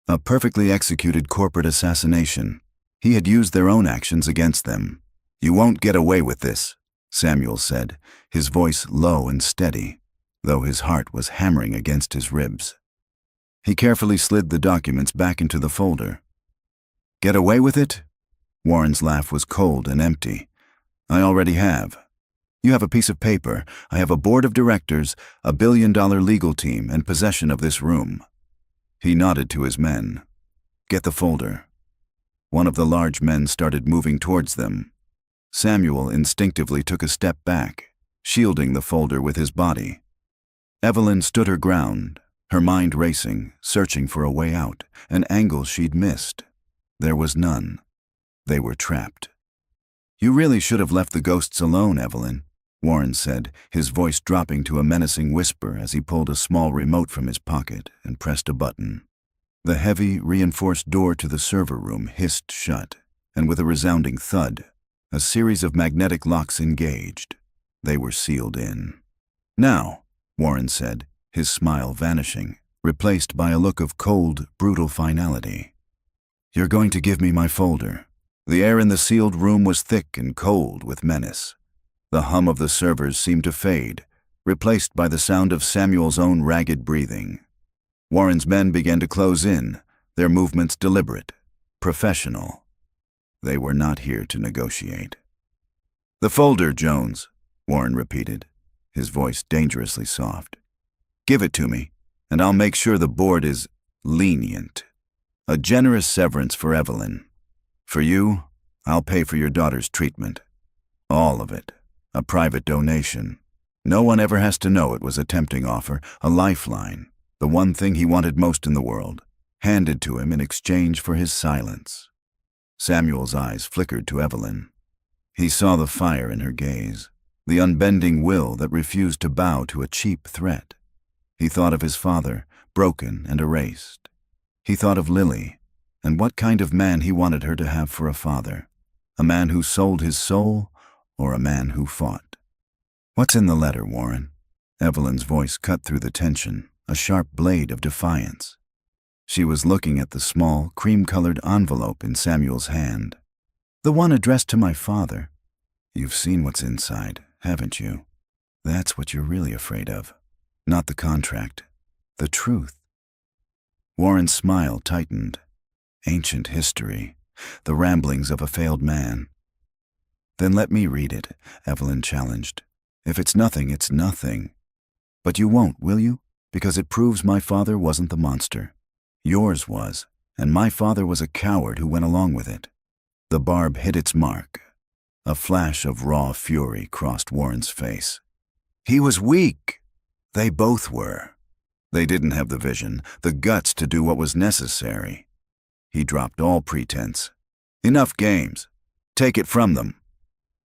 A perfectly executed corporate assassination. He had used their own actions against them. "You won't get away with this," Samuel said, his voice low and steady, though his heart was hammering against his ribs. He carefully slid the documents back into the folder. "Get away with it?" Warren's laugh was cold and empty. "I already have. You have a piece of paper. I have a board of directors, a billion-dollar legal team, and possession of this room." He nodded to his men. "Get the folder." One of the large men started moving towards them. Samuel instinctively took a step back, shielding the folder with his body. Evelyn stood her ground, her mind racing, searching for a way out, an angle she'd missed. There was none. They were trapped. "You really should have left the ghosts alone, Evelyn," Warren said, his voice dropping to a menacing whisper as he pulled a small remote from his pocket and pressed a button. The heavy, reinforced door to the server room hissed shut, and with a resounding thud, a series of magnetic locks engaged. They were sealed in. "Now," Warren said, his smile vanishing, replaced by a look of cold, brutal finality. "You're going to give me my folder." The air in the sealed room was thick and cold with menace. The hum of the servers seemed to fade, replaced by the sound of Samuel's own ragged breathing. Warren's men began to close in, their movements deliberate, professional. They were not here to negotiate. "The folder, Jones," Warren repeated, his voice dangerously soft. "Give it to me, and I'll make sure the board is lenient. A generous severance for Evelyn. For you, I'll pay for your daughter's treatment. All of it. A private donation. No one ever has to know it was a tempting offer, a lifeline, the one thing he wanted most in the world, handed to him in exchange for his silence." Samuel's eyes flickered to Evelyn. He saw the fire in her gaze, the unbending will that refused to bow to a cheap threat. He thought of his father, broken and erased. He thought of Lily, and what kind of man he wanted her to have for a father. A man who sold his soul, or a man who fought. "What's in the letter, Warren?" Evelyn's voice cut through the tension, a sharp blade of defiance. She was looking at the small, cream-colored envelope in Samuel's hand. "The one addressed to my father." "You've seen what's inside, haven't you? That's what you're really afraid of. Not the contract. The truth." Warren's smile tightened. Ancient history, the ramblings of a failed man. "Then let me read it," Evelyn challenged. "If it's nothing, it's nothing. But you won't, will you? Because it proves my father wasn't the monster. Yours was, and my father was a coward who went along with it." The barb hit its mark. A flash of raw fury crossed Warren's face. He was weak. They both were. They didn't have the vision, the guts to do what was necessary. He dropped all pretense. "Enough games. Take it from them."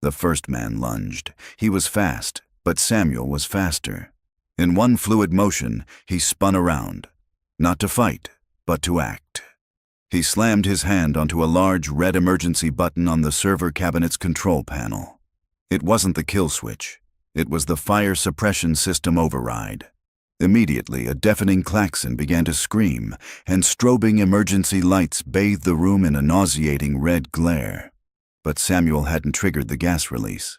The first man lunged. He was fast, but Samuel was faster. In one fluid motion, he spun around, not to fight, but to act. He slammed his hand onto a large red emergency button on the server cabinet's control panel. It wasn't the kill switch. It was the fire suppression system override. Immediately, a deafening klaxon began to scream, and strobing emergency lights bathed the room in a nauseating red glare. But Samuel hadn't triggered the gas release.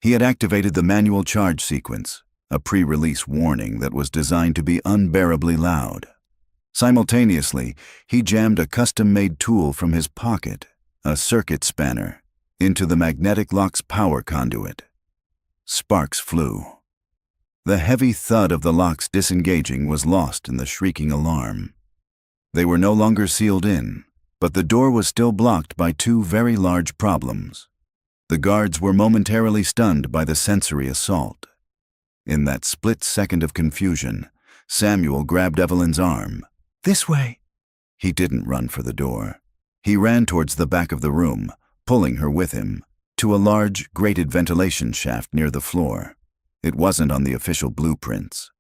He had activated the manual charge sequence, a pre-release warning that was designed to be unbearably loud. Simultaneously, he jammed a custom-made tool from his pocket, a circuit spanner, into the magnetic lock's power conduit. Sparks flew. The heavy thud of the locks disengaging was lost in the shrieking alarm. They were no longer sealed in, but the door was still blocked by two very large problems. The guards were momentarily stunned by the sensory assault. In that split second of confusion, Samuel grabbed Evelyn's arm. "This way." He didn't run for the door. He ran towards the back of the room, pulling her with him, to a large, grated ventilation shaft near the floor. It wasn't on the official blueprints.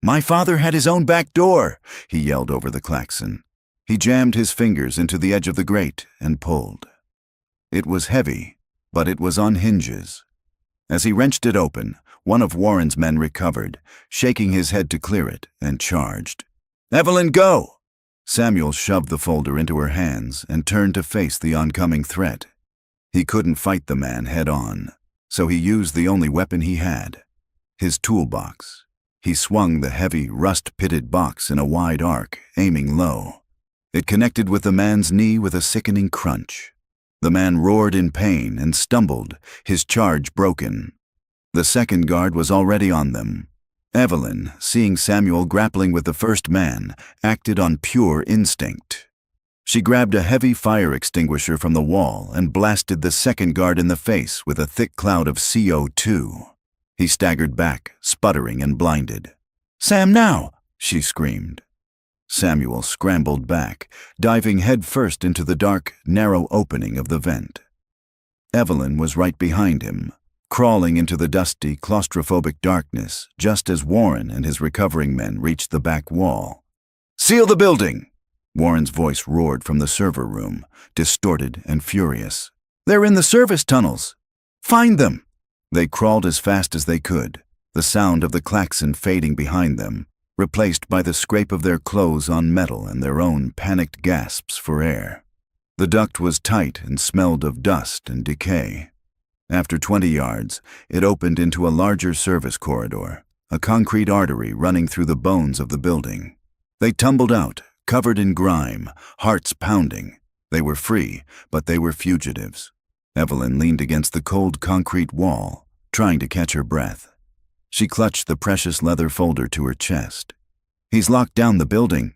"My father had his own back door," he yelled over the klaxon. He jammed his fingers into the edge of the grate and pulled. It was heavy, but it was on hinges. As he wrenched it open, one of Warren's men recovered, shaking his head to clear it, and charged. "Evelyn, go!" Samuel shoved the folder into her hands and turned to face the oncoming threat. He couldn't fight the man head-on, so he used the only weapon he had, his toolbox. He swung the heavy, rust-pitted box in a wide arc, aiming low. It connected with the man's knee with a sickening crunch. The man roared in pain and stumbled, his charge broken. The second guard was already on them. Evelyn, seeing Samuel grappling with the first man, acted on pure instinct. She grabbed a heavy fire extinguisher from the wall and blasted the second guard in the face with a thick cloud of CO2. He staggered back, sputtering and blinded. "Sam, now!" she screamed. Samuel scrambled back, diving headfirst into the dark, narrow opening of the vent. Evelyn was right behind him, crawling into the dusty, claustrophobic darkness just as Warren and his recovering men reached the back wall. "Seal the building!" Warren's voice roared from the server room, distorted and furious. "They're in the service tunnels! Find them!" They crawled as fast as they could, the sound of the klaxon fading behind them, replaced by the scrape of their clothes on metal and their own panicked gasps for air. The duct was tight and smelled of dust and decay. After 20 yards, it opened into a larger service corridor, a concrete artery running through the bones of the building. They tumbled out, covered in grime, hearts pounding. They were free, but they were fugitives. Evelyn leaned against the cold concrete wall, trying to catch her breath. She clutched the precious leather folder to her chest. "He's locked down the building.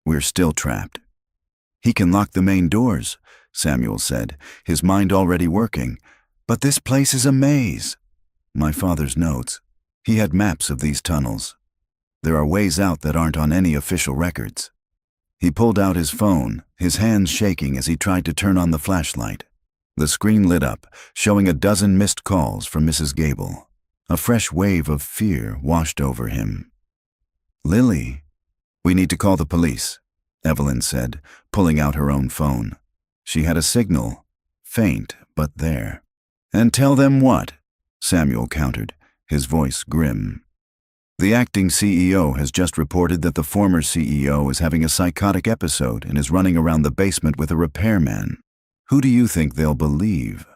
We're still trapped." "He can lock the main doors," Samuel said, his mind already working. "But this place is a maze." My father's notes. He had maps of these tunnels. There are ways out that aren't on any official records. He pulled out his phone, his hands shaking as he tried to turn on the flashlight. The screen lit up, showing a dozen missed calls from Mrs. Gable. A fresh wave of fear washed over him. "Lily, we need to call the police," Evelyn said, pulling out her own phone. She had a signal, faint but there. "And tell them what?" Samuel countered, his voice grim. "The acting CEO has just reported that the former CEO is having a psychotic episode and is running around the basement with a repairman. Who do you think they'll believe?"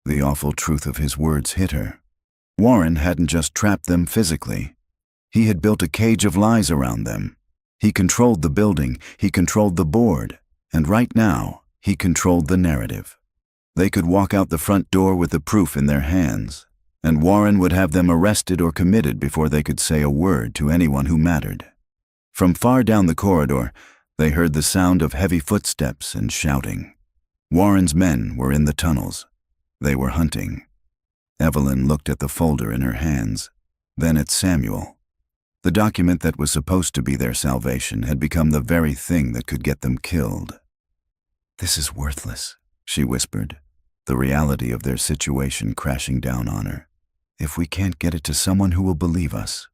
The awful truth of his words hit her. Warren hadn't just trapped them physically. He had built a cage of lies around them. He controlled the building, he controlled the board, and right now, he controlled the narrative. They could walk out the front door with the proof in their hands, and Warren would have them arrested or committed before they could say a word to anyone who mattered. From far down the corridor, they heard the sound of heavy footsteps and shouting. Warren's men were in the tunnels. They were hunting. Evelyn looked at the folder in her hands, then at Samuel. The document that was supposed to be their salvation had become the very thing that could get them killed. "This is worthless," she whispered. the reality of their situation crashing down on her. If we can't get it to someone who will believe us.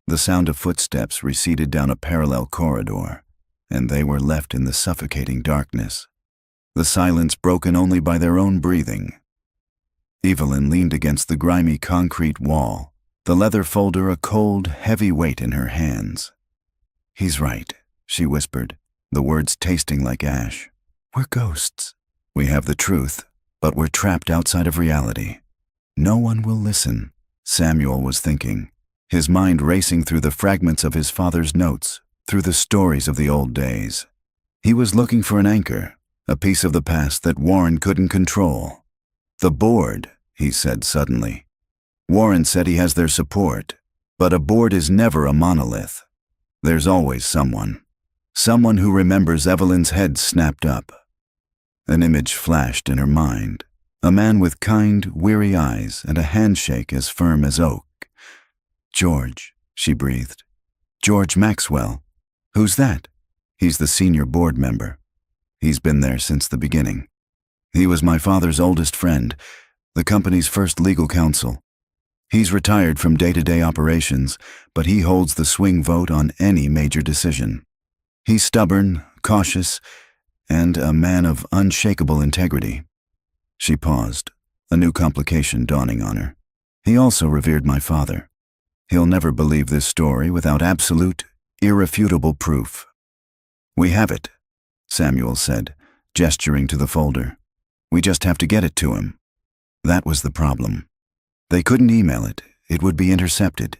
The sound of footsteps receded down a parallel corridor, and they were left in the suffocating darkness, the silence broken only by their own breathing. Evelyn leaned against the grimy concrete wall, the leather folder a cold, heavy weight in her hands. "He's right," she whispered, the words tasting like ash. "We're ghosts. We have the truth, but we're trapped outside of reality. No one will listen," Samuel was thinking, his mind racing through the fragments of his father's notes, through the stories of the old days. He was looking for an anchor, a piece of the past that Warren couldn't control. "The board," he said suddenly. "Warren said he has their support, but a board is never a monolith. There's always someone who remembers." Evelyn's head snapped up. An image flashed in her mind, a man with kind, weary eyes and a handshake as firm as oak. "George," she breathed. "George Maxwell. Who's that?" "He's the senior board member. He's been there since the beginning. He was my father's oldest friend, the company's first legal counsel. He's retired from day-to-day operations, but he holds the swing vote on any major decision. He's stubborn, cautious, and a man of unshakable integrity." She paused, a new complication dawning on her. "He also revered my father. He'll never believe this story without absolute, irrefutable proof." "We have it," Samuel said, gesturing to the folder. "We just have to get it to him." That was the problem. They couldn't email it. It would be intercepted.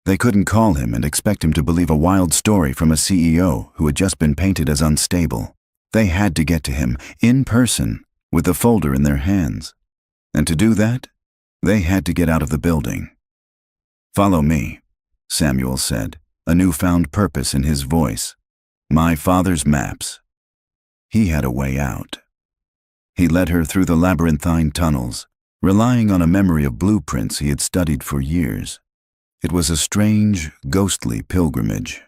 They couldn't call him and expect him to believe a wild story from a CEO who had just been painted as unstable. They had to get to him, in person, with the folder in their hands. And to do that, they had to get out of the building. "Follow me," Samuel said, a newfound purpose in his voice. "My father's maps." He had a way out. He led her through the labyrinthine tunnels, relying on a memory of blueprints he had studied for years. It was a strange, ghostly pilgrimage.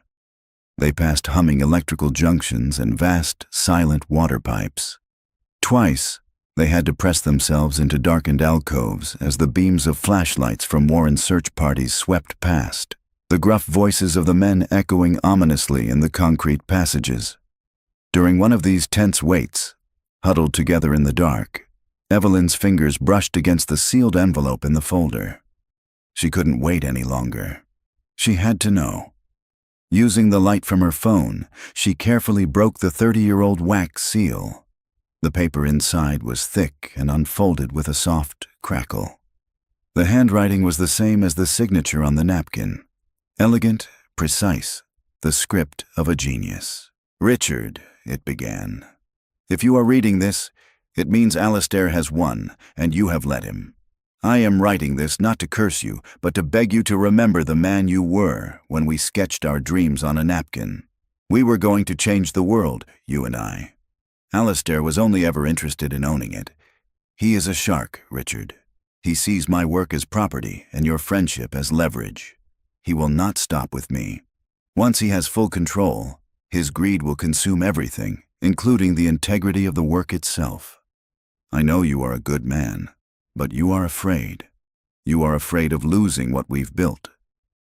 They passed humming electrical junctions and vast, silent water pipes. Twice, they had to press themselves into darkened alcoves as the beams of flashlights from Warren's search parties swept past, the gruff voices of the men echoing ominously in the concrete passages. During one of these tense waits, huddled together in the dark, Evelyn's fingers brushed against the sealed envelope in the folder. She couldn't wait any longer. She had to know. Using the light from her phone, she carefully broke the 30-year-old wax seal. The paper inside was thick and unfolded with a soft crackle. The handwriting was the same as the signature on the napkin. Elegant, precise, the script of a genius. "Richard," it began. "If you are reading this, it means Alistair has won, and you have let him. I am writing this not to curse you, but to beg you to remember the man you were when we sketched our dreams on a napkin. We were going to change the world, you and I. Alistair was only ever interested in owning it. He is a shark, Richard. He sees my work as property and your friendship as leverage. He will not stop with me. Once he has full control, his greed will consume everything, including the integrity of the work itself. I know you are a good man, but you are afraid. You are afraid of losing what we've built,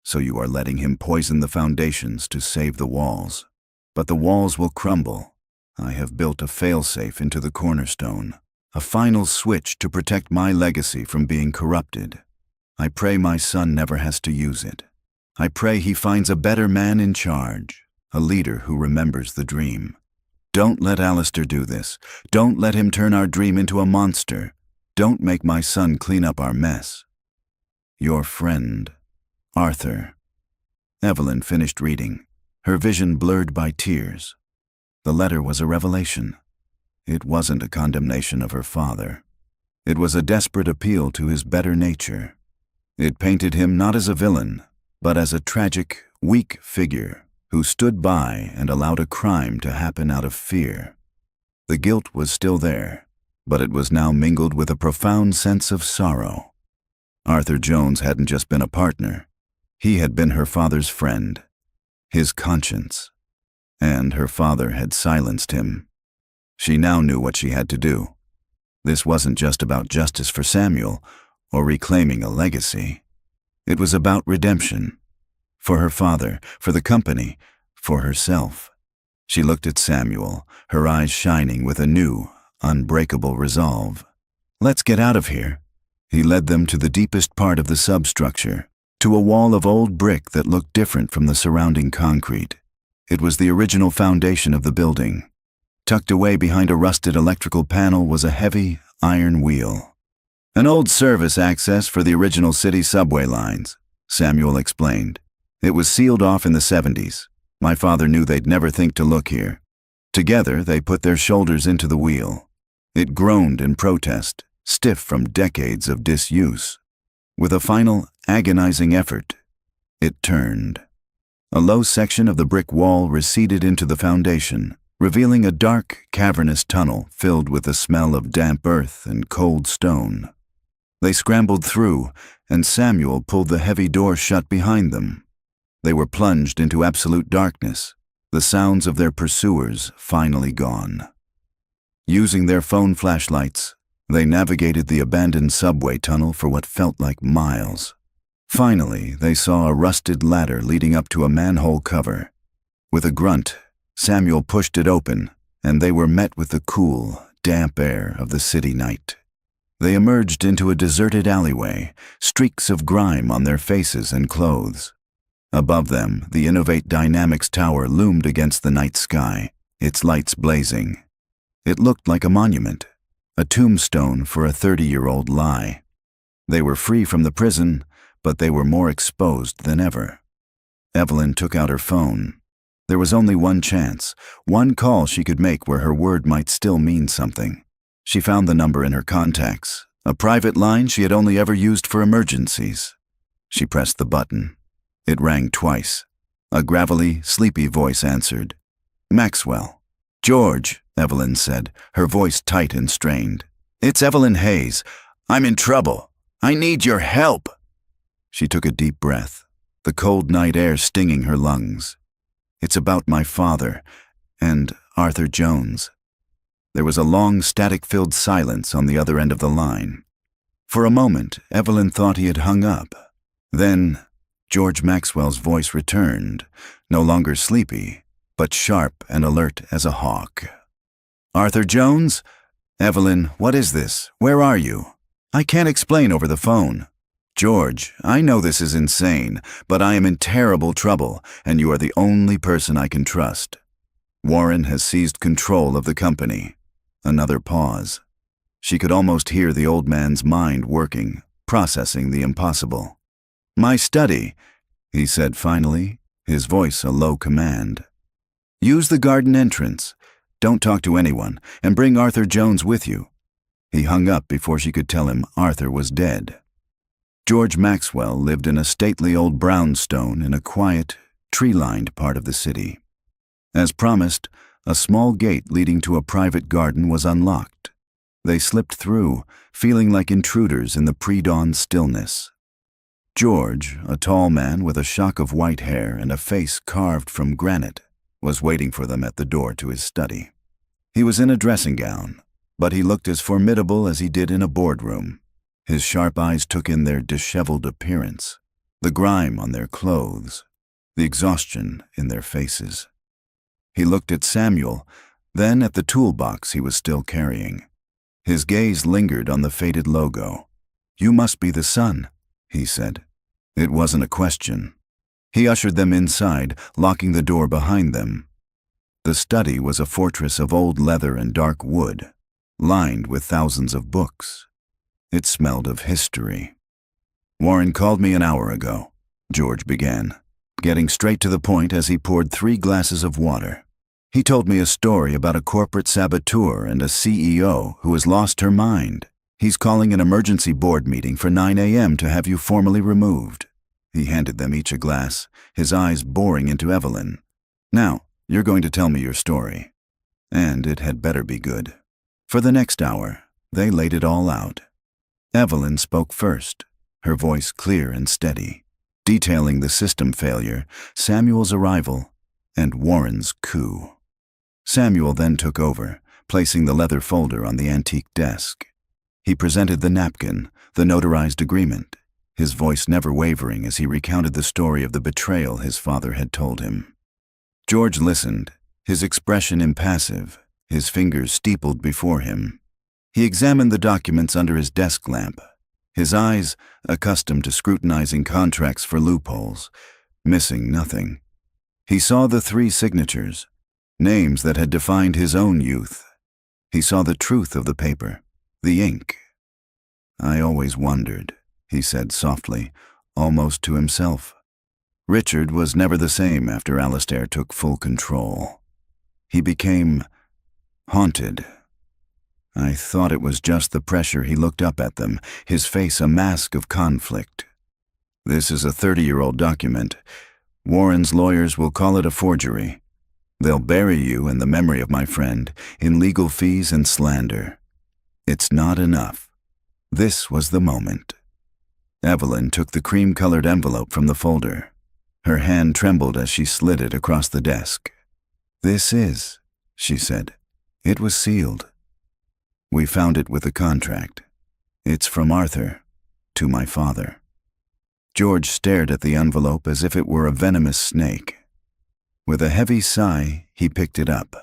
so you are letting him poison the foundations to save the walls. But the walls will crumble. I have built a failsafe into the cornerstone, a final switch to protect my legacy from being corrupted. I pray my son never has to use it. I pray he finds a better man in charge, a leader who remembers the dream. Don't let Alistair do this. Don't let him turn our dream into a monster. Don't make my son clean up our mess. Your friend, Arthur." Evelyn finished reading, her vision blurred by tears. The letter was a revelation. It wasn't a condemnation of her father. It was a desperate appeal to his better nature. It painted him not as a villain, but as a tragic, weak figure who stood by and allowed a crime to happen out of fear. The guilt was still there, but it was now mingled with a profound sense of sorrow. Arthur Jones hadn't just been a partner. He had been her father's friend, his conscience, and her father had silenced him. She now knew what she had to do. This wasn't just about justice for Samuel or reclaiming a legacy. It was about redemption. For her father, for the company, for herself. She looked at Samuel, her eyes shining with a new, unbreakable resolve. "Let's get out of here." He led them to the deepest part of the substructure, to a wall of old brick that looked different from the surrounding concrete. It was the original foundation of the building. Tucked away behind a rusted electrical panel was a heavy, iron wheel. "An old service access for the original city subway lines," Samuel explained. "It was sealed off in the 70s. My father knew they'd never think to look here." Together, they put their shoulders into the wheel. It groaned in protest, stiff from decades of disuse. With a final, agonizing effort, it turned. A low section of the brick wall receded into the foundation, revealing a dark, cavernous tunnel filled with the smell of damp earth and cold stone. They scrambled through, and Samuel pulled the heavy door shut behind them. They were plunged into absolute darkness, the sounds of their pursuers finally gone. Using their phone flashlights, they navigated the abandoned subway tunnel for what felt like miles. Finally, they saw a rusted ladder leading up to a manhole cover. With a grunt, Samuel pushed it open, and they were met with the cool, damp air of the city night. They emerged into a deserted alleyway, streaks of grime on their faces and clothes. Above them, the Innovate Dynamics Tower loomed against the night sky, its lights blazing. It looked like a monument, a tombstone for a 30-year-old lie. They were free from the prison, but they were more exposed than ever. Evelyn took out her phone. There was only one chance, one call she could make where her word might still mean something. She found the number in her contacts, a private line she had only ever used for emergencies. She pressed the button. It rang twice. A gravelly, sleepy voice answered. "Maxwell." "George," Evelyn said, her voice tight and strained. "It's Evelyn Hayes. I'm in trouble. I need your help." She took a deep breath, the cold night air stinging her lungs. "It's about my father and Arthur Jones." There was a long, static-filled silence on the other end of the line. For a moment, Evelyn thought he had hung up. Then, George Maxwell's voice returned, no longer sleepy, but sharp and alert as a hawk. "Arthur Jones? Evelyn, what is this? Where are you? I can't explain over the phone." "George, I know this is insane, but I am in terrible trouble, and you are the only person I can trust. Warren has seized control of the company." Another pause. She could almost hear the old man's mind working, processing the impossible. "My study," he said finally, his voice a low command. "Use the garden entrance. Don't talk to anyone, and bring Arthur Jones with you." He hung up before she could tell him Arthur was dead. George Maxwell lived in a stately old brownstone in a quiet, tree-lined part of the city. As promised, a small gate leading to a private garden was unlocked. They slipped through, feeling like intruders in the pre-dawn stillness. George, a tall man with a shock of white hair and a face carved from granite, was waiting for them at the door to his study. He was in a dressing gown, but he looked as formidable as he did in a boardroom. His sharp eyes took in their disheveled appearance, the grime on their clothes, the exhaustion in their faces. He looked at Samuel, then at the toolbox he was still carrying. His gaze lingered on the faded logo. "You must be the son," he said. It wasn't a question. He ushered them inside, locking the door behind them. The study was a fortress of old leather and dark wood, lined with thousands of books. It smelled of history. "Warren called me an hour ago," George began, getting straight to the point as he poured 3 glasses of water. "He told me a story about a corporate saboteur and a CEO who has lost her mind. He's calling an emergency board meeting for 9 a.m. to have you formally removed." He handed them each a glass, his eyes boring into Evelyn. "Now, you're going to tell me your story. And it had better be good." For the next hour, they laid it all out. Evelyn spoke first, her voice clear and steady, detailing the system failure, Samuel's arrival, and Warren's coup. Samuel then took over, placing the leather folder on the antique desk. He presented the napkin, the notarized agreement, his voice never wavering as he recounted the story of the betrayal his father had told him. George listened, his expression impassive, his fingers steepled before him. He examined the documents under his desk lamp, his eyes, accustomed to scrutinizing contracts for loopholes, missing nothing. He saw the 3 signatures, names that had defined his own youth. He saw the truth of the paper, the ink. "I always wondered," he said softly, almost to himself. Richard was never the same after Alistair took full control. He became haunted. I thought it was just the pressure. He looked up at them, his face a mask of conflict. "This is a 30-year-old document. Warren's lawyers will call it a forgery. They'll bury you and the memory of my friend in legal fees and slander. It's not enough." This was the moment. Evelyn took the cream-colored envelope from the folder. Her hand trembled as she slid it across the desk. "This is," she said. "It was sealed. We found it with the contract. It's from Arthur, to my father." George stared at the envelope as if it were a venomous snake. With a heavy sigh, he picked it up.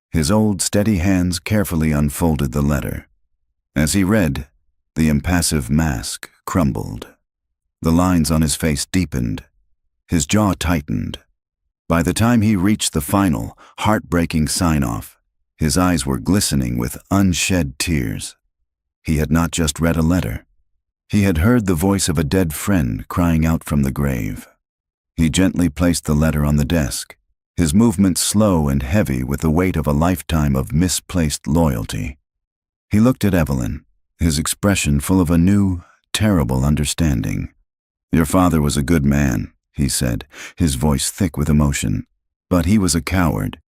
His old, steady hands carefully unfolded the letter. As he read, the impassive mask crumbled. The lines on his face deepened. His jaw tightened. By the time he reached the final, heartbreaking sign-off, his eyes were glistening with unshed tears. He had not just read a letter. He had heard the voice of a dead friend crying out from the grave. He gently placed the letter on the desk, his movements slow and heavy with the weight of a lifetime of misplaced loyalty. He looked at Evelyn, his expression full of a new, terrible understanding. "Your father was a good man," he said, his voice thick with emotion. "But he was a coward.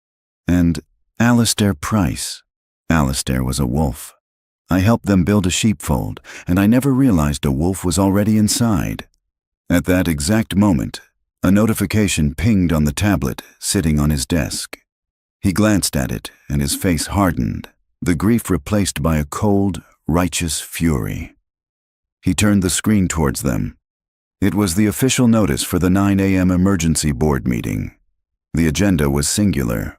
And Alistair Price. Alistair was a wolf. I helped them build a sheepfold, and I never realized a wolf was already inside." At that exact moment, a notification pinged on the tablet sitting on his desk. He glanced at it, and his face hardened, the grief replaced by a cold, righteous fury. He turned the screen towards them. It was the official notice for the 9 a.m. emergency board meeting. The agenda was singular.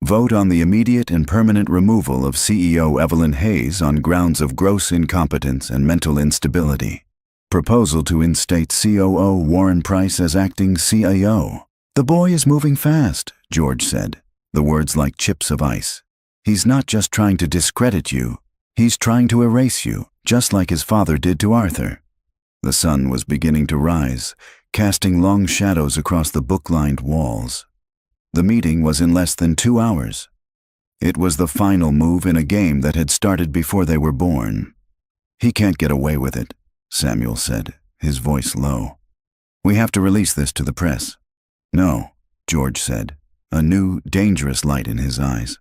Vote on the immediate and permanent removal of CEO Evelyn Hayes on grounds of gross incompetence and mental instability. Proposal to instate COO Warren Price as acting CIO. "The boy is moving fast," George said, the words like chips of ice. "He's not just trying to discredit you, he's trying to erase you, just like his father did to Arthur." The sun was beginning to rise, casting long shadows across the book-lined walls. The meeting was in less than 2 hours. It was the final move in a game that had started before they were born. "He can't get away with it," Samuel said, his voice low. "We have to release this to the press." "No," George said, a new, dangerous light in his eyes.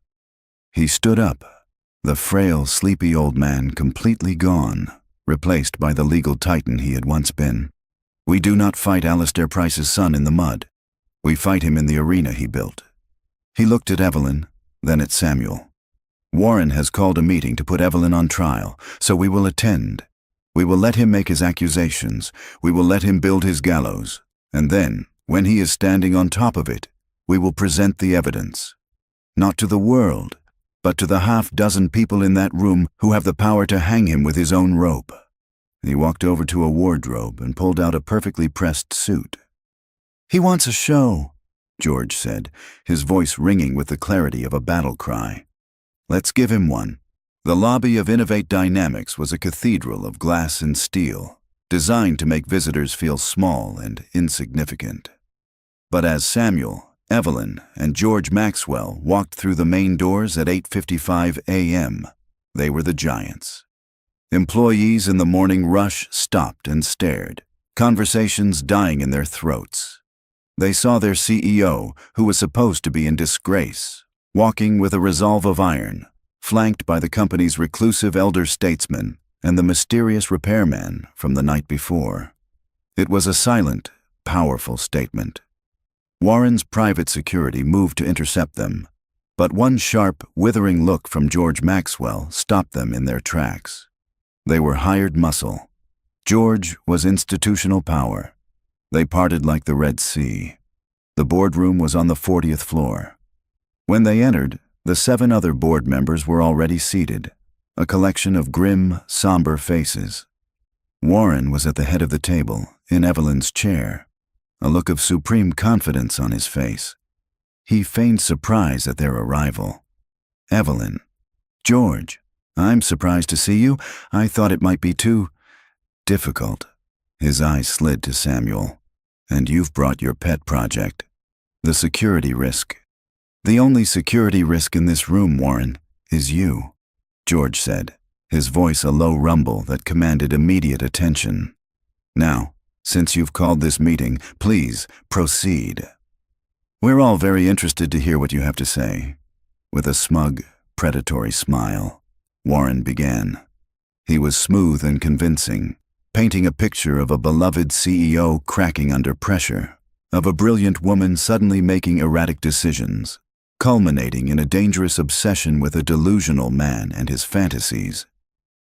He stood up, the frail, sleepy old man completely gone, replaced by the legal titan he had once been. "We do not fight Alistair Price's son in the mud. We fight him in the arena he built." He looked at Evelyn, then at Samuel. "Warren has called a meeting to put Evelyn on trial, so we will attend. We will let him make his accusations. We will let him build his gallows. And then, when he is standing on top of it, we will present the evidence. Not to the world, but to the half-dozen people in that room who have the power to hang him with his own rope." He walked over to a wardrobe and pulled out a perfectly pressed suit. "He wants a show," George said, his voice ringing with the clarity of a battle cry. "Let's give him one." The lobby of Innovate Dynamics was a cathedral of glass and steel, designed to make visitors feel small and insignificant. But as Samuel, Evelyn, and George Maxwell walked through the main doors at 8:55 a.m., they were the giants. Employees in the morning rush stopped and stared, conversations dying in their throats. They saw their CEO, who was supposed to be in disgrace, walking with a resolve of iron, flanked by the company's reclusive elder statesman and the mysterious repairman from the night before. It was a silent, powerful statement. Warren's private security moved to intercept them, but one sharp, withering look from George Maxwell stopped them in their tracks. They were hired muscle. George was institutional power. They parted like the Red Sea. The boardroom was on the 40th floor. When they entered, the 7 other board members were already seated, a collection of grim, somber faces. Warren was at the head of the table, in Evelyn's chair, a look of supreme confidence on his face. He feigned surprise at their arrival. "Evelyn. George, I'm surprised to see you. I thought it might be too difficult." His eyes slid to Samuel. "And you've brought your pet project. The security risk." "The only security risk in this room, Warren, is you," George said, his voice a low rumble that commanded immediate attention. "Now, since you've called this meeting, please proceed." "We're all very interested to hear what you have to say." With a smug, predatory smile, Warren began. He was smooth and convincing, painting a picture of a beloved CEO cracking under pressure, of a brilliant woman suddenly making erratic decisions, culminating in a dangerous obsession with a delusional man and his fantasies.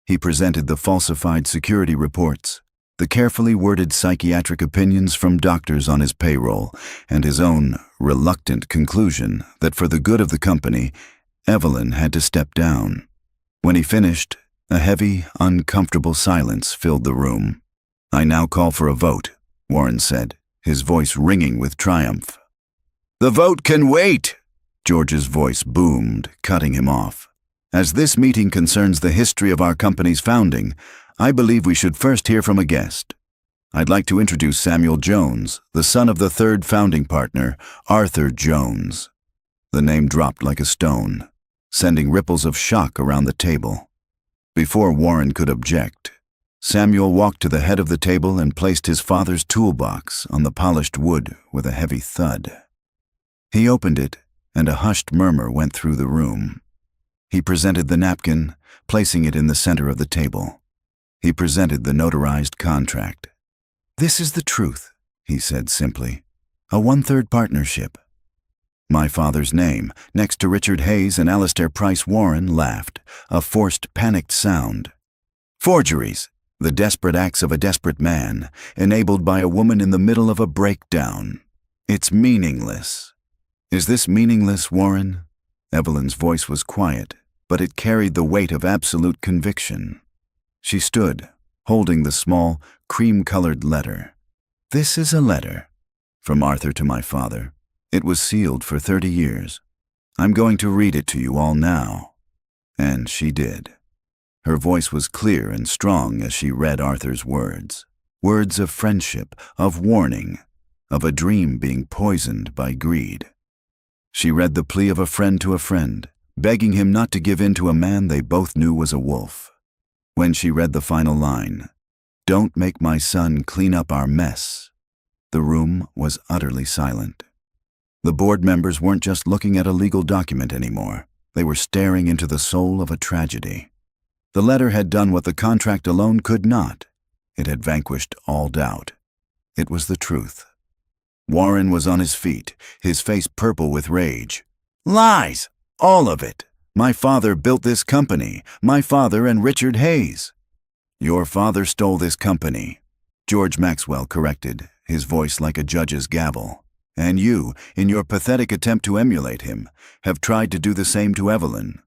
He presented the falsified security reports, the carefully worded psychiatric opinions from doctors on his payroll, and his own reluctant conclusion that for the good of the company, Evelyn had to step down. When he finished, a heavy, uncomfortable silence filled the room. "I now call for a vote," Warren said, his voice ringing with triumph. "The vote can wait!" George's voice boomed, cutting him off. "As this meeting concerns the history of our company's founding, I believe we should first hear from a guest. I'd like to introduce Samuel Jones, the son of the 3rd founding partner, Arthur Jones." The name dropped like a stone, sending ripples of shock around the table. Before Warren could object, Samuel walked to the head of the table and placed his father's toolbox on the polished wood with a heavy thud. He opened it, and a hushed murmur went through the room. He presented the napkin, placing it in the center of the table. He presented the notarized contract. "This is the truth," he said simply. "A 1/3 partnership." My father's name, next to Richard Hayes and Alastair Price Warren, laughed, a forced, panicked sound. "Forgeries, the desperate acts of a desperate man, enabled by a woman in the middle of a breakdown. It's meaningless." "Is this meaningless, Warren?" Evelyn's voice was quiet, but it carried the weight of absolute conviction. She stood, holding the small, cream-colored letter. "This is a letter from Arthur to my father. It was sealed for 30 years. I'm going to read it to you all now." And she did. Her voice was clear and strong as she read Arthur's words. Words of friendship, of warning, of a dream being poisoned by greed. She read the plea of a friend to a friend, begging him not to give in to a man they both knew was a wolf. When she read the final line, "Don't make my son clean up our mess," the room was utterly silent. The board members weren't just looking at a legal document anymore. They were staring into the soul of a tragedy. The letter had done what the contract alone could not. It had vanquished all doubt. It was the truth. Warren was on his feet, his face purple with rage. "Lies! All of it! My father built this company, my father and Richard Hayes." "Your father stole this company," George Maxwell corrected, his voice like a judge's gavel. "And you, in your pathetic attempt to emulate him, have tried to do the same to Evelyn.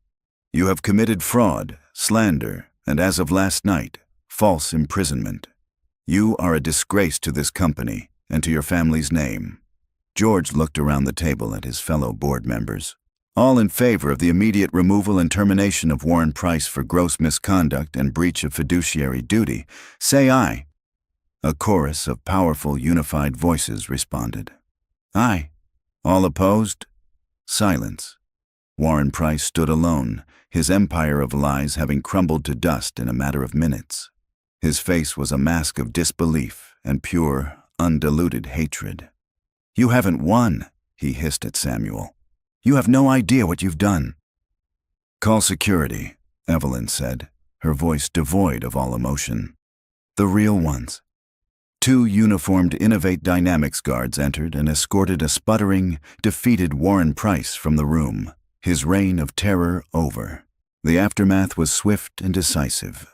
You have committed fraud, slander, and as of last night, false imprisonment. You are a disgrace to this company and to your family's name." George looked around the table at his fellow board members. "All in favor of the immediate removal and termination of Warren Price for gross misconduct and breach of fiduciary duty, say aye." A chorus of powerful, unified voices responded. "Aye." "All opposed?" Silence. Warren Price stood alone, his empire of lies having crumbled to dust in a matter of minutes. His face was a mask of disbelief and pure, undiluted hatred. "You haven't won," he hissed at Samuel. "You have no idea what you've done." "Call security," Evelyn said, her voice devoid of all emotion. "The real ones." 2 uniformed Innovate Dynamics guards entered and escorted a sputtering, defeated Warren Price from the room, his reign of terror over. The aftermath was swift and decisive.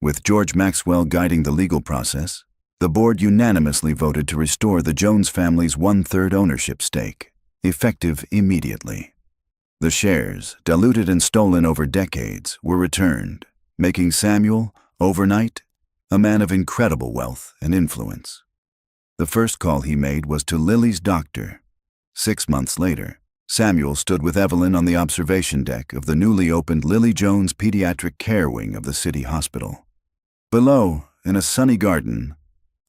With George Maxwell guiding the legal process, the board unanimously voted to restore the Jones family's 1/3 ownership stake, effective immediately. The shares, diluted and stolen over decades, were returned, making Samuel, overnight, a man of incredible wealth and influence. The first call he made was to Lily's doctor. 6 months later, Samuel stood with Evelyn on the observation deck of the newly opened Lily Jones Pediatric Care Wing of the city hospital. Below, in a sunny garden,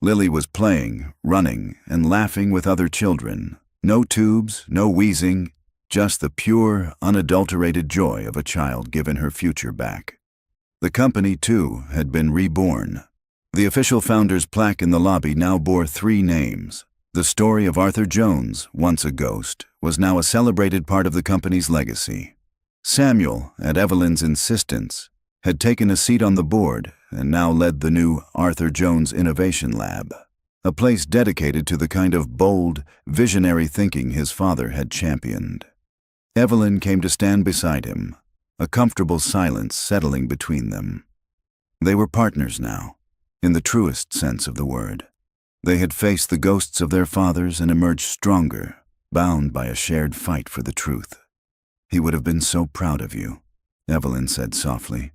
Lily was playing, running, and laughing with other children. No tubes, no wheezing, just the pure, unadulterated joy of a child given her future back. The company, too, had been reborn. The official founder's plaque in the lobby now bore 3 names. The story of Arthur Jones, once a ghost, was now a celebrated part of the company's legacy. Samuel, at Evelyn's insistence, had taken a seat on the board and now led the new Arthur Jones Innovation Lab, a place dedicated to the kind of bold, visionary thinking his father had championed. Evelyn came to stand beside him, a comfortable silence settling between them. They were partners now, in the truest sense of the word. They had faced the ghosts of their fathers and emerged stronger, bound by a shared fight for the truth. "He would have been so proud of you," Evelyn said softly.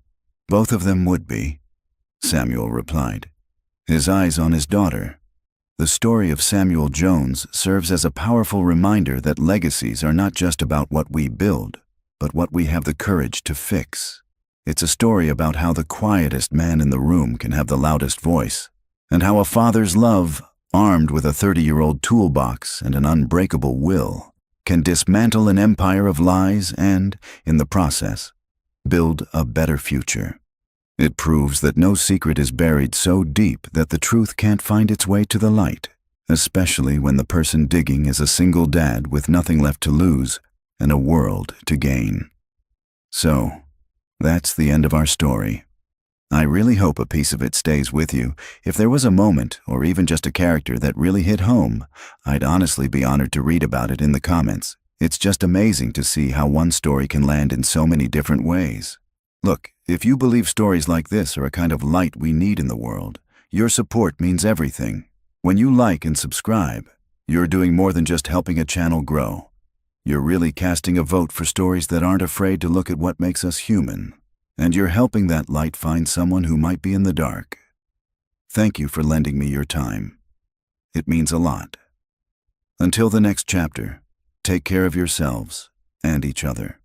"Both of them would be," Samuel replied, his eyes on his daughter. The story of Samuel Jones serves as a powerful reminder that legacies are not just about what we build, but what we have the courage to fix. It's a story about how the quietest man in the room can have the loudest voice, and how a father's love, armed with a 30-year-old toolbox and an unbreakable will, can dismantle an empire of lies and, in the process, build a better future. It proves that no secret is buried so deep that the truth can't find its way to the light, especially when the person digging is a single dad with nothing left to lose and a world to gain. So, that's the end of our story. I really hope a piece of it stays with you. If there was a moment, or even just a character that really hit home, I'd honestly be honored to read about it in the comments. It's just amazing to see how one story can land in so many different ways. Look, if you believe stories like this are a kind of light we need in the world, your support means everything. When you like and subscribe, you're doing more than just helping a channel grow. You're really casting a vote for stories that aren't afraid to look at what makes us human. And you're helping that light find someone who might be in the dark. Thank you for lending me your time. It means a lot. Until the next chapter, take care of yourselves and each other.